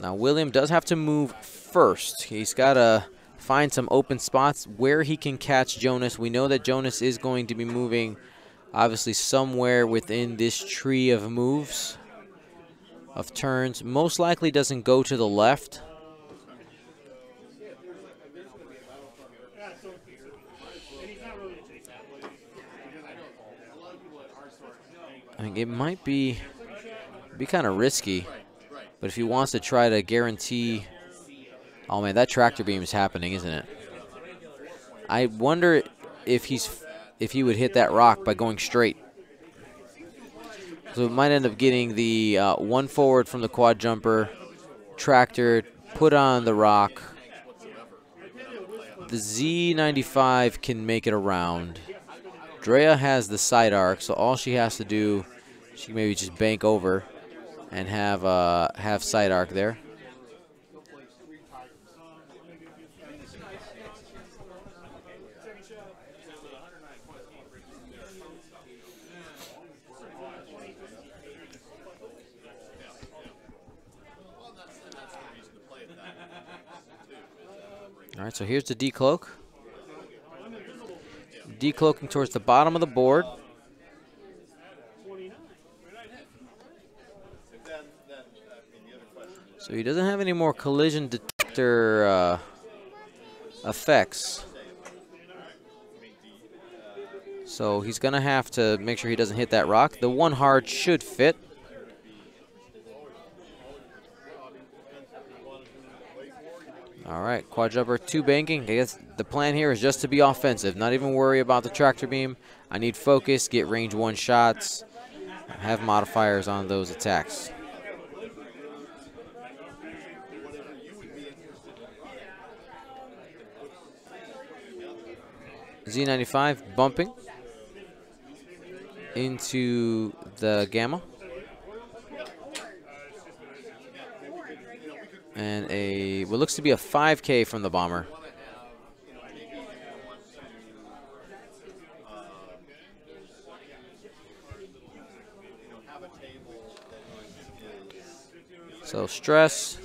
Now, William does have to move first. He's got to find some open spots where he can catch Jonas. We know that Jonas is going to be moving, obviously, somewhere within this tree of moves, of turns. Most likely doesn't go to the left. I mean, it might be kind of risky. But if he wants to try to guarantee, oh man, that tractor beam is happening, isn't it? I wonder if he would hit that rock by going straight. So it might end up getting the 1 forward from the quad jumper, tractor, put on the rock. The Z95 can make it around. Drea has the side arc, so all she has to do, she can maybe just bank over and have side arc there. All right, so here's the decloak. Decloaking towards the bottom of the board. So he doesn't have any more collision detector effects. So he's going to have to make sure he doesn't hit that rock. The 1 hard should fit. All right, quad jumper 2 banking. I guess the plan here is just to be offensive, not even worry about the tractor beam. I need focus, get range 1 shots, have modifiers on those attacks. Z95 bumping into the Gamma. And what looks to be a 5K from the bomber. So stress.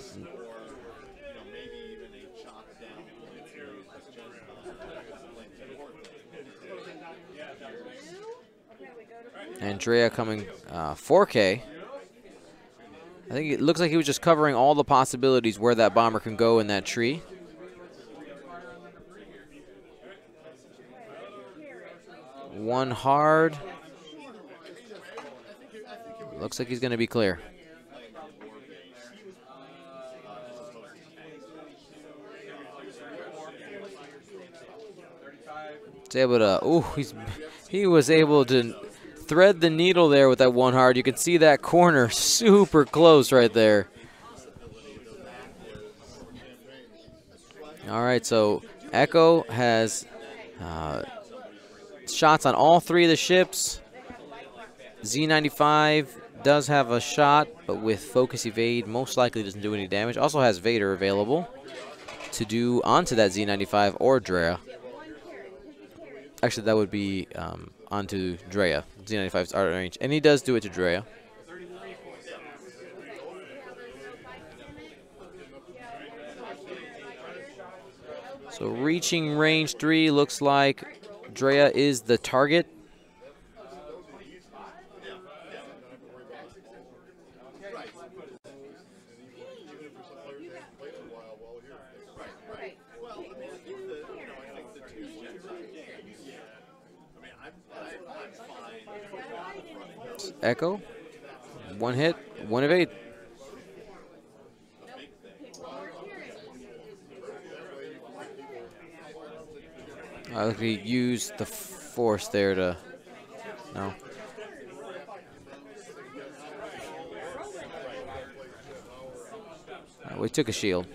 And Drea coming 4K. I think it looks like he was just covering all the possibilities where that bomber can go in that tree. One hard. Looks like he's going to be clear. He's able to, he was able to thread the needle there with that 1 hard. You can see that corner super close right there. All right, so Echo has shots on all 3 of the ships. Z95 does have a shot, but with focus evade, most likely doesn't do any damage. Also has Vader available to do onto that Z95 or Drea. Actually, that would be onto Drea. Z95's art range, and he does do it to Drea. So reaching range 3, looks like Drea is the target. Echo, 1 hit, 1 evade. He used the force there to, no. We took a shield.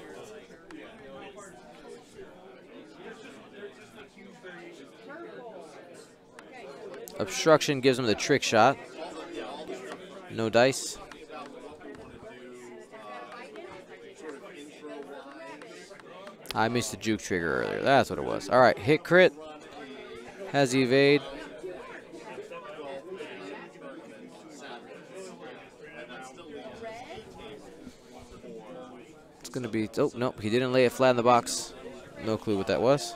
Obstruction gives him the trick shot. No dice. I missed the juke trigger earlier. That's what it was. All right, hit crit. Has evade. It's going to be, oh, nope, he didn't lay it flat in the box. No clue what that was.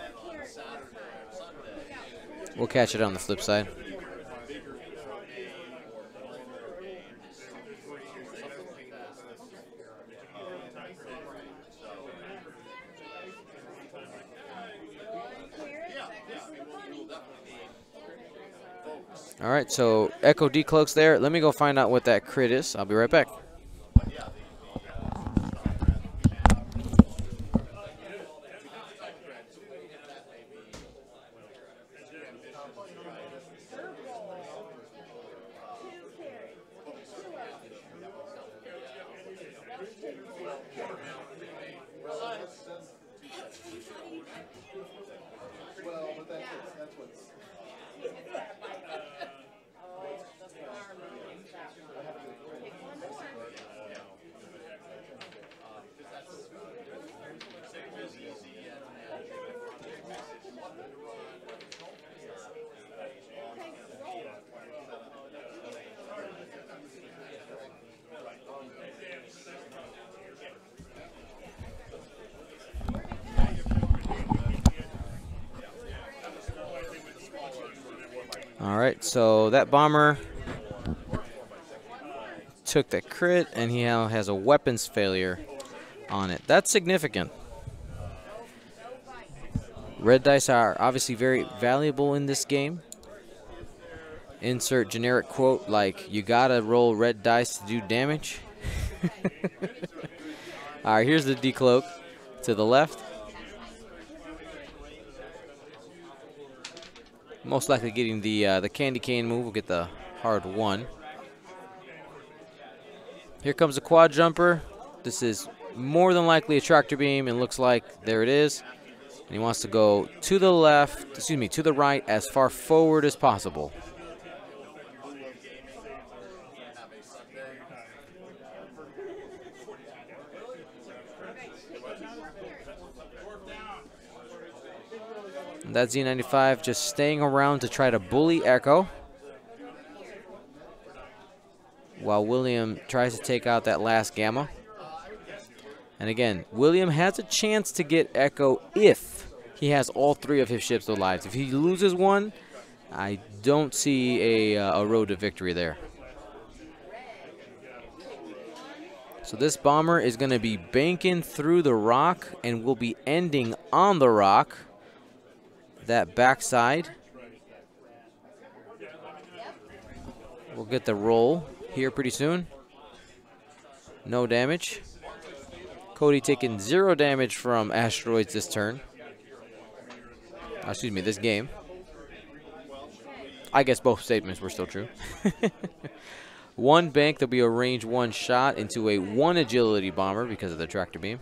We'll catch it on the flip side. All right, so Echo decloaks there. Let me go find out what that crit is. I'll be right back. All right, so that bomber took the crit, and he now has a weapons failure on it. That's significant. Red dice are obviously very valuable in this game. Insert generic quote like, you gotta roll red dice to do damage. All right, here's the decloak to the left. Most likely getting the candy cane move. We'll get the hard 1. Here comes the quad jumper. This is more than likely a tractor beam, and looks like there it is. And he wants to go to the left, excuse me, to the right, as far forward as possible. And that Z95 just staying around to try to bully Echo, while William tries to take out that last Gamma. And again, William has a chance to get Echo if he has all 3 of his ships alive. If he loses one, I don't see a road to victory there. So this bomber is going to be banking through the rock and will be ending on the rock. That backside. We'll get the roll here pretty soon. No damage. Cody taking 0 damage from asteroids this turn. Excuse me, this game. I guess both statements were still true. 1 bank, there'll be a range 1 shot into a 1 agility bomber because of the tractor beam.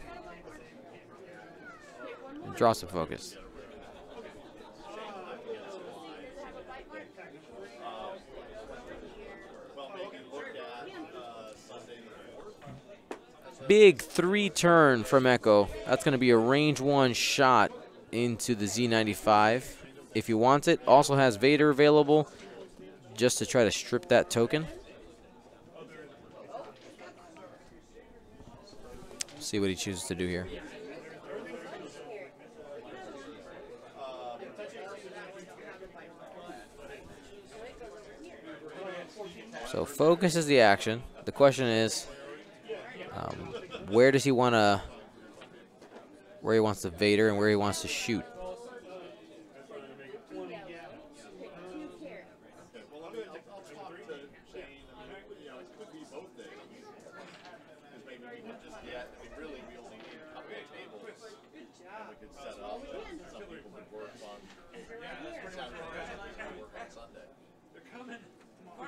Draw some focus. big 3-turn from Echo. That's going to be a range 1 shot into the Z95 if he wants it. Also has Vader available just to try to strip that token. See what he chooses to do here. So focus is the action. The question is, where does he want to, where he wants to Vader and where he wants to shoot.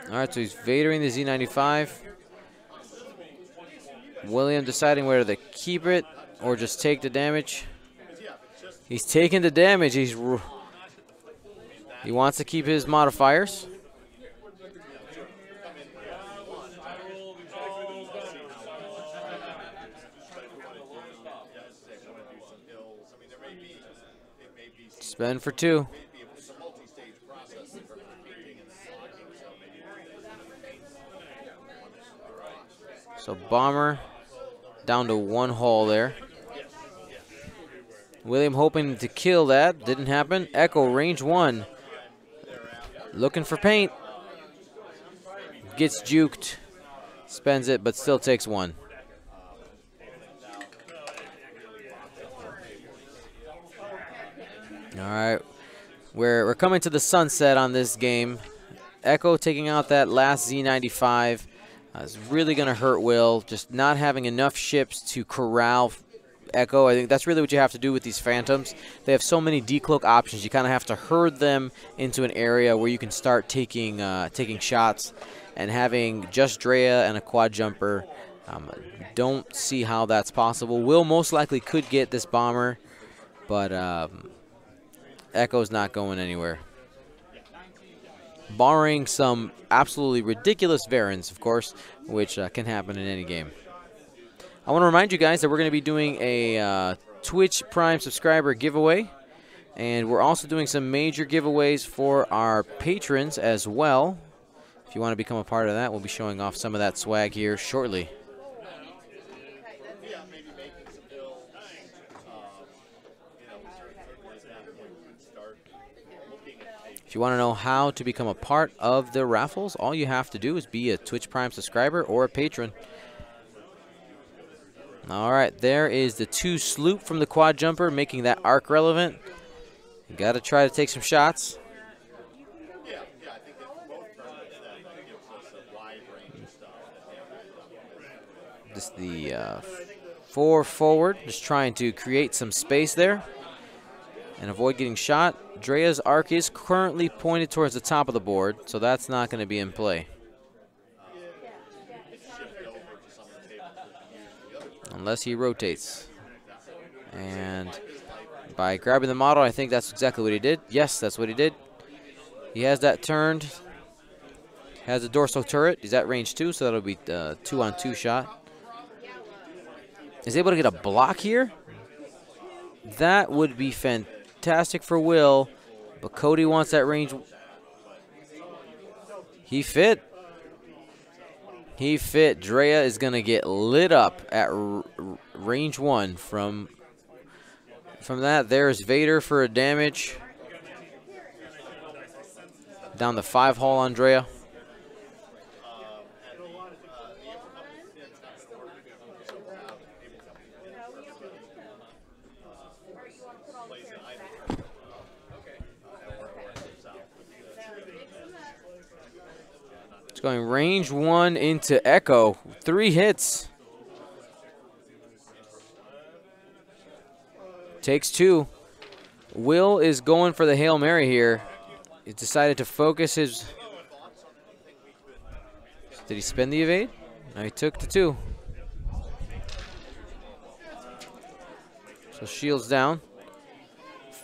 All right, so he's Vadering the Z95. William deciding whether to keep it or just take the damage. He's taking the damage. He wants to keep his modifiers. Spend for 2. So Bomber down to 1 hull there. William hoping to kill that. Didn't happen. Echo range 1. Looking for paint. Gets juked. Spends it, but still takes 1. All right. We're coming to the sunset on this game. Echo taking out that last Z95. It's really going to hurt Will, just not having enough ships to corral Echo. I think that's really what you have to do with these Phantoms. They have so many decloak options. You kind of have to herd them into an area where you can start taking shots. And having just Drea and a quad jumper, don't see how that's possible. Will most likely could get this bomber, but Echo's not going anywhere. Barring some absolutely ridiculous variants, of course, which can happen in any game. I want to remind you guys that we're going to be doing a Twitch Prime subscriber giveaway. And we're also doing some major giveaways for our patrons as well. If you want to become a part of that, we'll be showing off some of that swag here shortly. If you want to know how to become a part of the raffles, all you have to do is be a Twitch Prime subscriber or a patron. All right, there is the 2 sloop from the quad jumper, making that arc relevant. You got to try to take some shots. Just the 4 forward, just trying to create some space there and avoid getting shot. Drea's arc is currently pointed towards the top of the board, so that's not going to be in play. Unless he rotates. And by grabbing the model, I think that's exactly what he did. Yes, that's what he did. He has that turned. Has a dorsal turret. He's at range 2, so that'll be a 2-on-2 shot. Is able to get a block here. That would be fantastic for Will, but Cody wants that range. He fit. He fit. Drea is going to get lit up at range 1 from that. There's Vader for a damage. Down the 5 hull on Drea. It's going range 1 into Echo. 3 hits. Takes 2. Will is going for the Hail Mary here. He decided to focus his... Did he spend the evade? No, he took the 2. So shields down.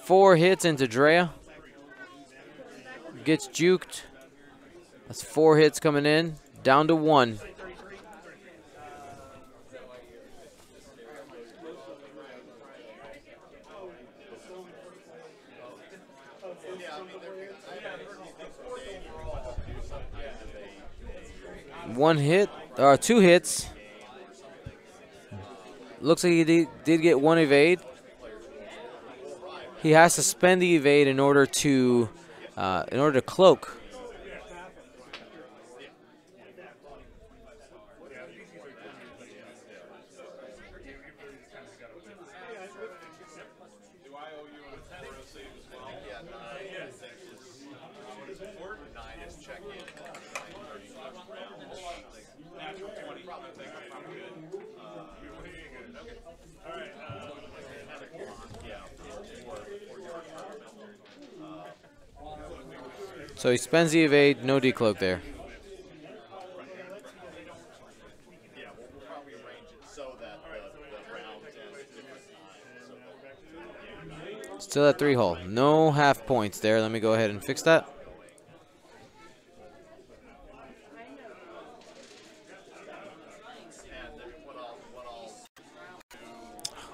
4 hits into Drea. Gets juked. That's 4 hits coming in. Down to 1. One hit, or 2 hits. Looks like he did get 1 evade. He has to spend the evade in order to cloak. So he spends the evade, no decloak there. Yeah, we'll probably arrange it so that the round ends different times. Still at 3 hole. No half points there. Let me go ahead and fix that.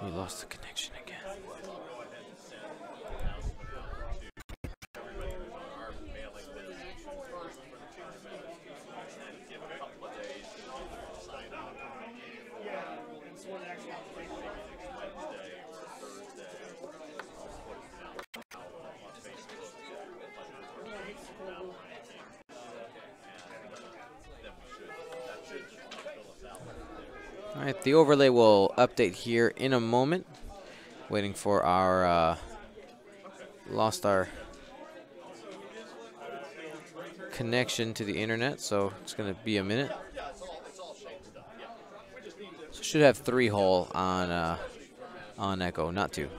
We lost the connection again. All right, the overlay will update here in a moment. Waiting for our lost our connection to the internet, so it's going to be a minute. So should have 3 hole on Echo, not 2.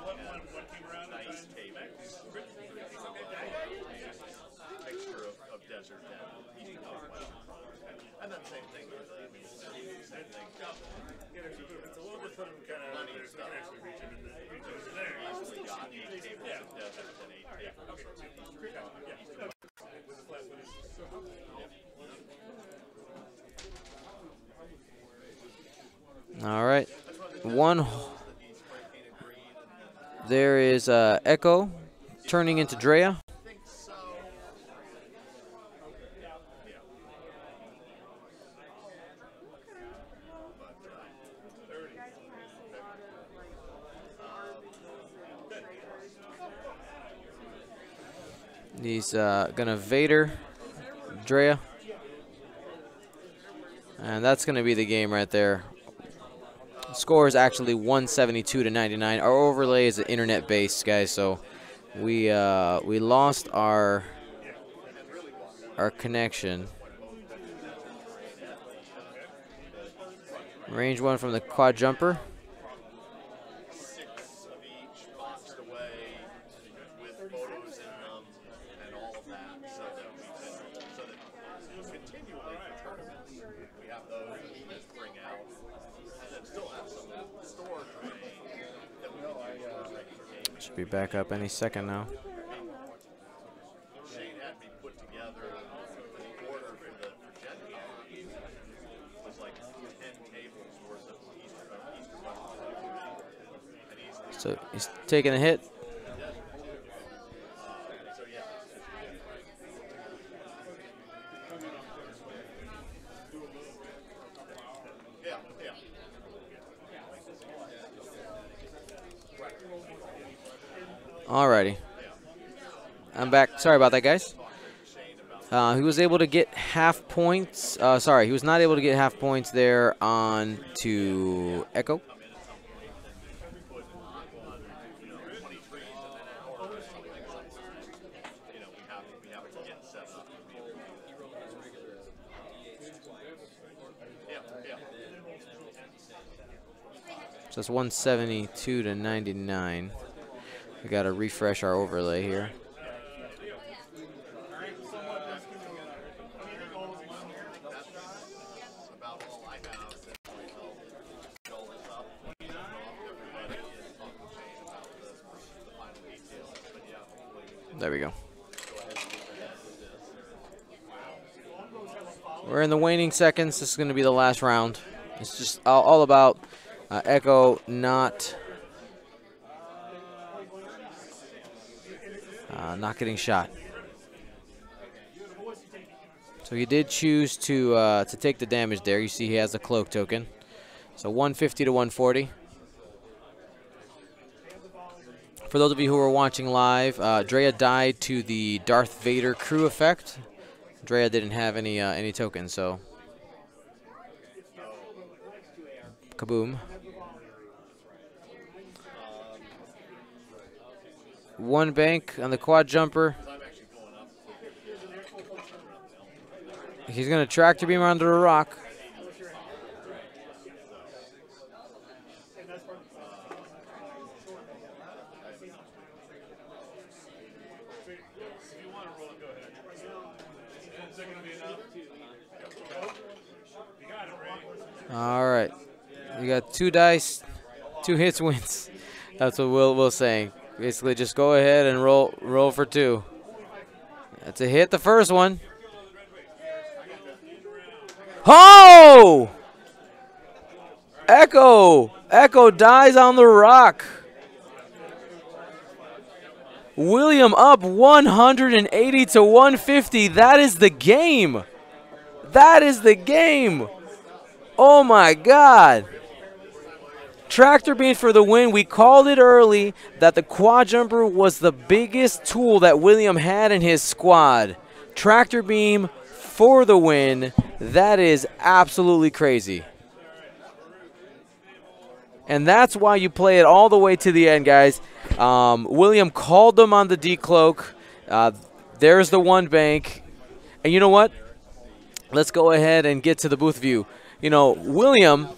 All right, there is Echo turning into Drea. He's gonna Vader Drea, and that's gonna be the game right there. Score is actually 172 to 99. Our overlay is internet based, guys, so we lost our connection. Range 1 from the quad jumper. Should be back up any second now. So he's taking a hit. Alrighty, I'm back. Sorry about that, guys. He was able to get half points. Sorry, he was not able to get half points there on to Echo. So it's 172 to 99. We got to refresh our overlay here. There we go. We're in the waning seconds. This is going to be the last round. It's just all about Echo not not getting shot. So he did choose to take the damage there. You see he has a cloak token. So 150 to 140. For those of you who are watching live, Drea died to the Darth Vader crew effect. Drea didn't have any tokens, so kaboom. One bank on the quad jumper. He's going to tractor beam onto the rock. All right. You got 2 dice, 2 hits wins. That's what Will's saying. Basically, just go ahead and roll for 2. That's a hit, the first one. Oh! Echo dies on the rock. William up 180 to 150. That is the game. That is the game. Oh my God. Tractor beam for the win. We called it early that the quad jumper was the biggest tool that William had in his squad. Tractor beam for the win. That is absolutely crazy. And that's why you play it all the way to the end, guys. William called them on the decloak. There's the 1 bank. And you know what? Let's go ahead and get to the booth view. You know, William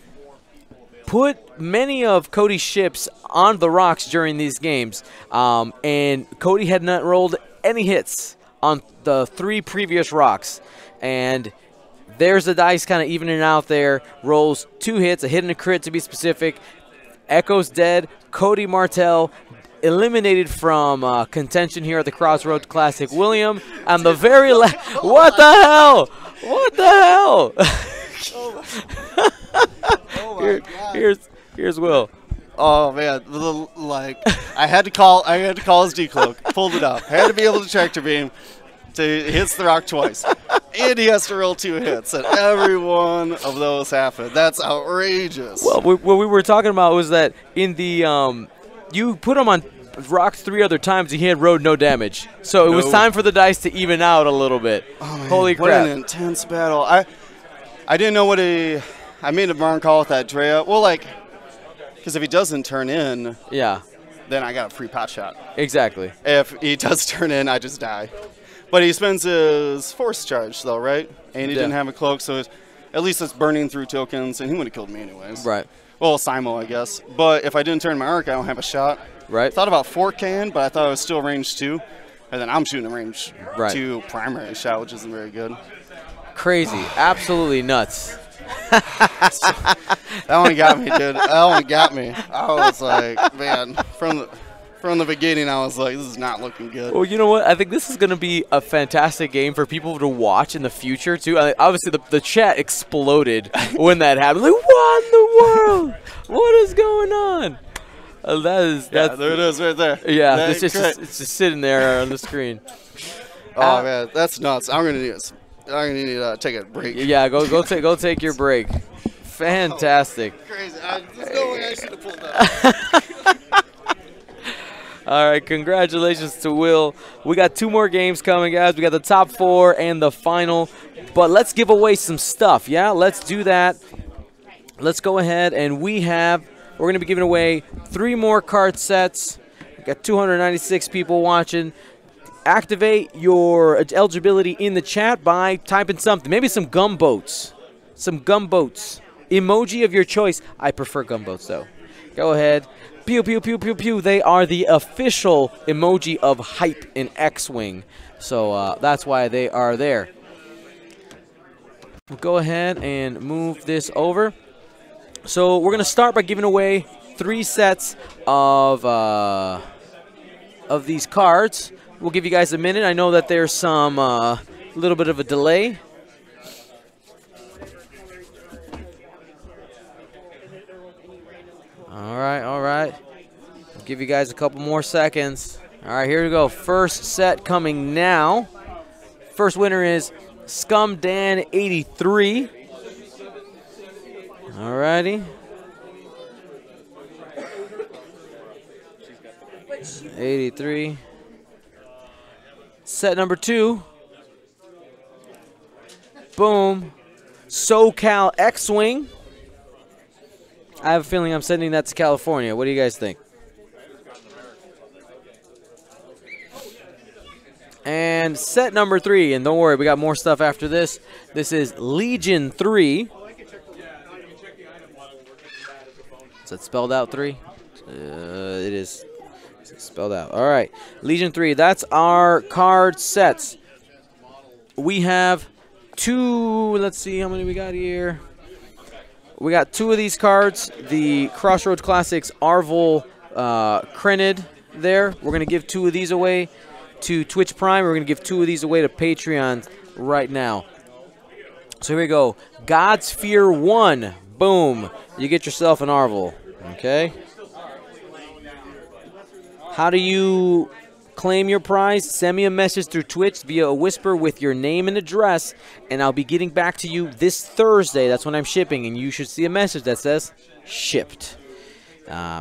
put many of Cody's ships on the rocks during these games. And Cody had not rolled any hits on the 3 previous rocks. And there's the dice kind of evening out there. Rolls 2 hits, a hit and a crit to be specific. Echo's dead. Cody Martell eliminated from contention here at the Crossroads Classic. William on the very last. What the hell? What the hell? Oh my God. Here's Will. Oh man, like I had to call his decloak, pulled it up. Had to be able to tractor beam to hits the rock twice. And he has to roll 2 hits, and every one of those happened. That's outrageous. Well, what we were talking about was that in the you put him on rocks 3 other times, and he had rolled no damage. So it was time for the dice to even out a little bit. Oh, man, holy crap! What an intense battle. I didn't know what I made a barn call with that Drea. Well, like, because if he doesn't turn in, yeah, then I got a free pot shot. Exactly. If he does turn in, I just die. But he spends his force charge, though, right? And he didn't have a cloak, so at least it's burning through tokens, and he would have killed me anyways. Right. Well, Simo, I guess. But if I didn't turn my arc, I don't have a shot. Right. Thought about 4K, but I thought it was still range 2. And then I'm shooting a range 2 primary shot, which isn't very good. Crazy. Absolutely nuts. That one got me, dude. That one got me. I was like, man, from the beginning, I was like, this is not looking good. Well, you know what? I think this is going to be a fantastic game for people to watch in the future, too. I mean, obviously, the chat exploded when that happened. Like, what in the world? What is going on? That's there it is right there. Yeah, it's just sitting there on the screen. Oh, man, that's nuts. I'm going to need to take a break. Yeah, go take your break. Fantastic. Crazy. There's no way I should have pulled that. All right, congratulations to Will. We got 2 more games coming, guys. We got the top 4 and the final. But let's give away some stuff, yeah? Let's do that. Let's go ahead, and we're going to be giving away 3 more card sets. We got 296 people watching. Activate your eligibility in the chat by typing something. Maybe some gumboats. Some gumboats. Emoji of your choice. I prefer gumboats, though. Go ahead. Pew, pew, pew, pew, pew. They are the official emoji of hype in X-Wing. So that's why they are there. We'll go ahead and move this over. So we're going to start by giving away 3 sets of these cards. We'll give you guys a minute. I know that there's some little bit of a delay. All right. I'll give you guys a couple more seconds. All right, here we go. First set coming now. First winner is Scum Dan 83. All righty. 83. Set number 2. Boom. SoCal X-Wing. I have a feeling I'm sending that to California. What do you guys think? And set number 3, and don't worry, we got more stuff after this. This is Legion 3. Is that spelled out 3? It is spelled out. All right, Legion 3. That's our card sets. We have 2. Let's see how many we got here. We got 2 of these cards. The Crossroads Classics Arvel Crenid there. We're going to give 2 of these away to Twitch Prime. We're going to give 2 of these away to Patreon right now. So here we go. God's Fear 1. Boom. You get yourself an Arvel. Okay. How do you claim your prize? Send me a message through Twitch via a whisper with your name and address, and I'll be getting back to you this Thursday. That's when I'm shipping, and you should see a message that says shipped.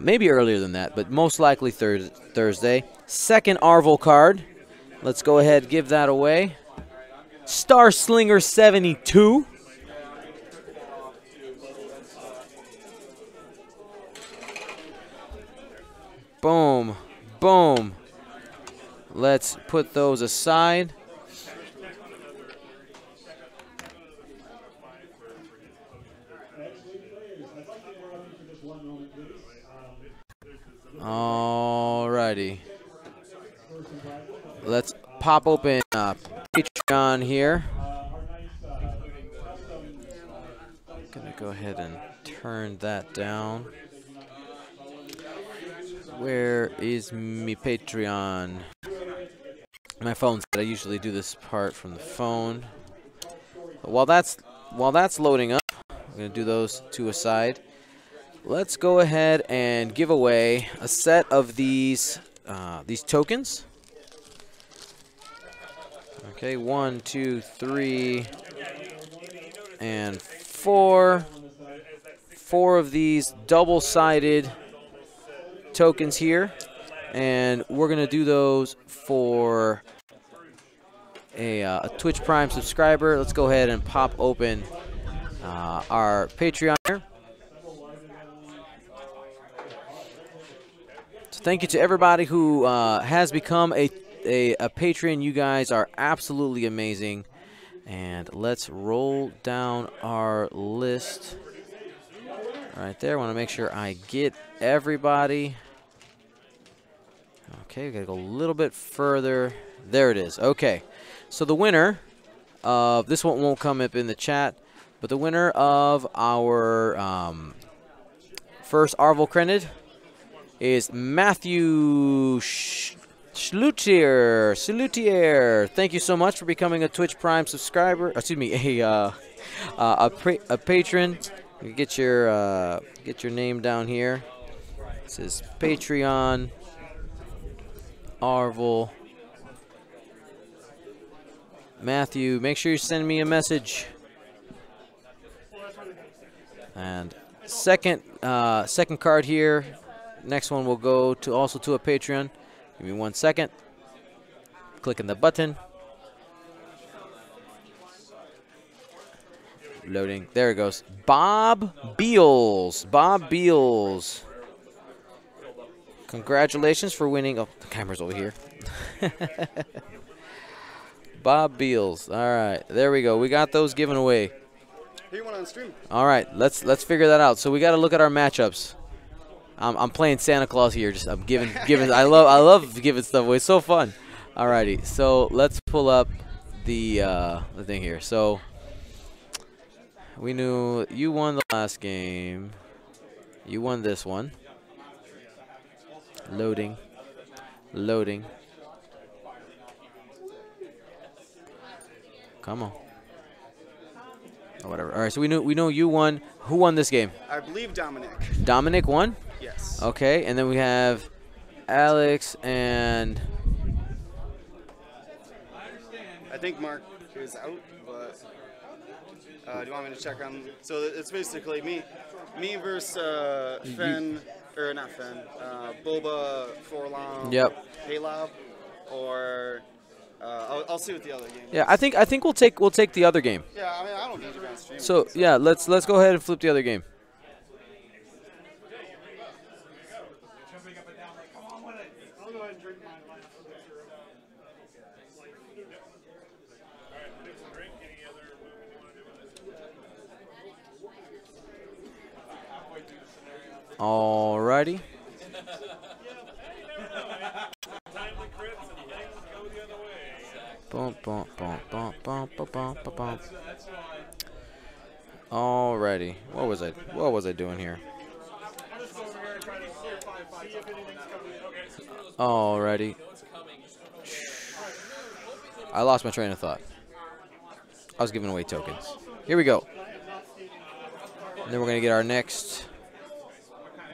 Maybe earlier than that, but most likely Thursday. Second Arvel card. Let's go ahead and give that away. Star Slinger 72. Boom. Boom. Let's put those aside. Alrighty. Let's pop open Patreon here. Gonna go ahead and turn that down. Where is me Patreon? My phone's I usually do this part from the phone. But while that's loading up, I'm gonna do those 2 aside. Let's go ahead and give away a set of these tokens. Okay, 1, 2, 3, and 4. 4 of these double-sided tokens here, and we're gonna do those for a Twitch Prime subscriber. Let's go ahead and pop open our Patreon here. So thank you to everybody who has become a patron. You guys are absolutely amazing. And let's roll down our list right there. I want to make sure I get everybody. Okay, we gotta go a little bit further. There it is. Okay, so the winner of this one won't come up in the chat, but the winner of our first Arvel Crenid is Matthew Salutier. Thank you so much for becoming a Twitch Prime subscriber. Excuse me, a patron. You get your name down here. This is Patreon Arvel Matthew. Make sure you send me a message. And second card here. Next one will go to also to a Patreon. Give me 1 second. Clicking the button. Loading. There it goes. Bob Beals. Bob Beals. Congratulations for winning. Oh, the camera's over here. Bob Beals. All right. There we go. We got those given away. He went on stream. All right. Let's figure that out. So we got to look at our matchups. I'm playing Santa Claus here. Just I'm giving. I love giving stuff away. It's so fun. Alrighty, so let's pull up the thing here. So we knew you won the last game. You won this one. Loading. Come on. Or whatever. All right, so we know you won. Who won this game? I believe Dominic. Dominic won? Yes. Okay, and then we have Alex and I think Mark is out, but do you want me to check on? So it's basically me versus Fen, or not Fen, Boba, Forlom, Yep. Haylob, or I'll see what the other game is. Yeah, I think we'll take the other game. Yeah, I mean I don't need to be on stream. So yeah, let's go ahead and flip the other game. I'll go ahead and drink my life. Alright, take some drink. Any other movement you want to do with this? Alrighty. Timely crits and things go the other way. Bum, bum, bum, bum, bum, bum, bum, bum, bum. Alrighty. What was I doing here? I'll just go over here and try to see if anything's coming. Okay. Alrighty. I lost my train of thought. I was giving away tokens. Here we go. And then we're gonna get our next.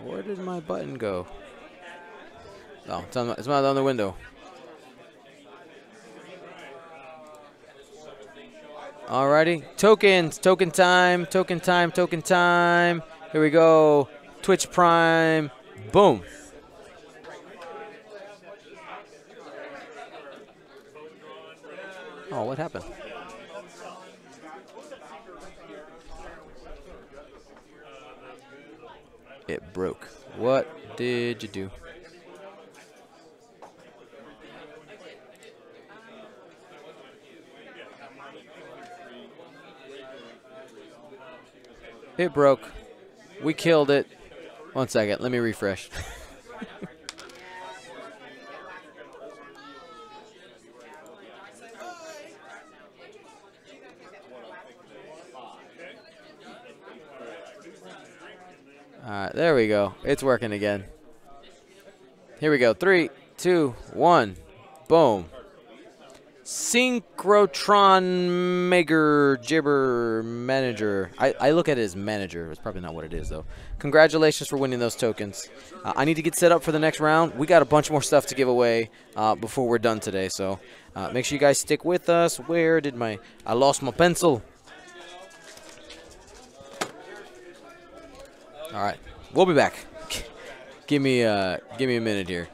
Where did my button go? Oh, it's not on the window. Alrighty, tokens, token time. Here we go. Twitch Prime, boom. Oh, what happened? It broke. What did you do? It broke. We killed it. 1 second. Let me refresh. Alright, there we go. It's working again. Here we go. 3, 2, 1. Boom. Synchrotron Maker Gibber Manager. I look at it as manager. It's probably not what it is, though. Congratulations for winning those tokens. I need to get set up for the next round. We got a bunch more stuff to give away before we're done today, so make sure you guys stick with us. Where did my... I lost my pencil. All right. We'll be back. Give me a minute here.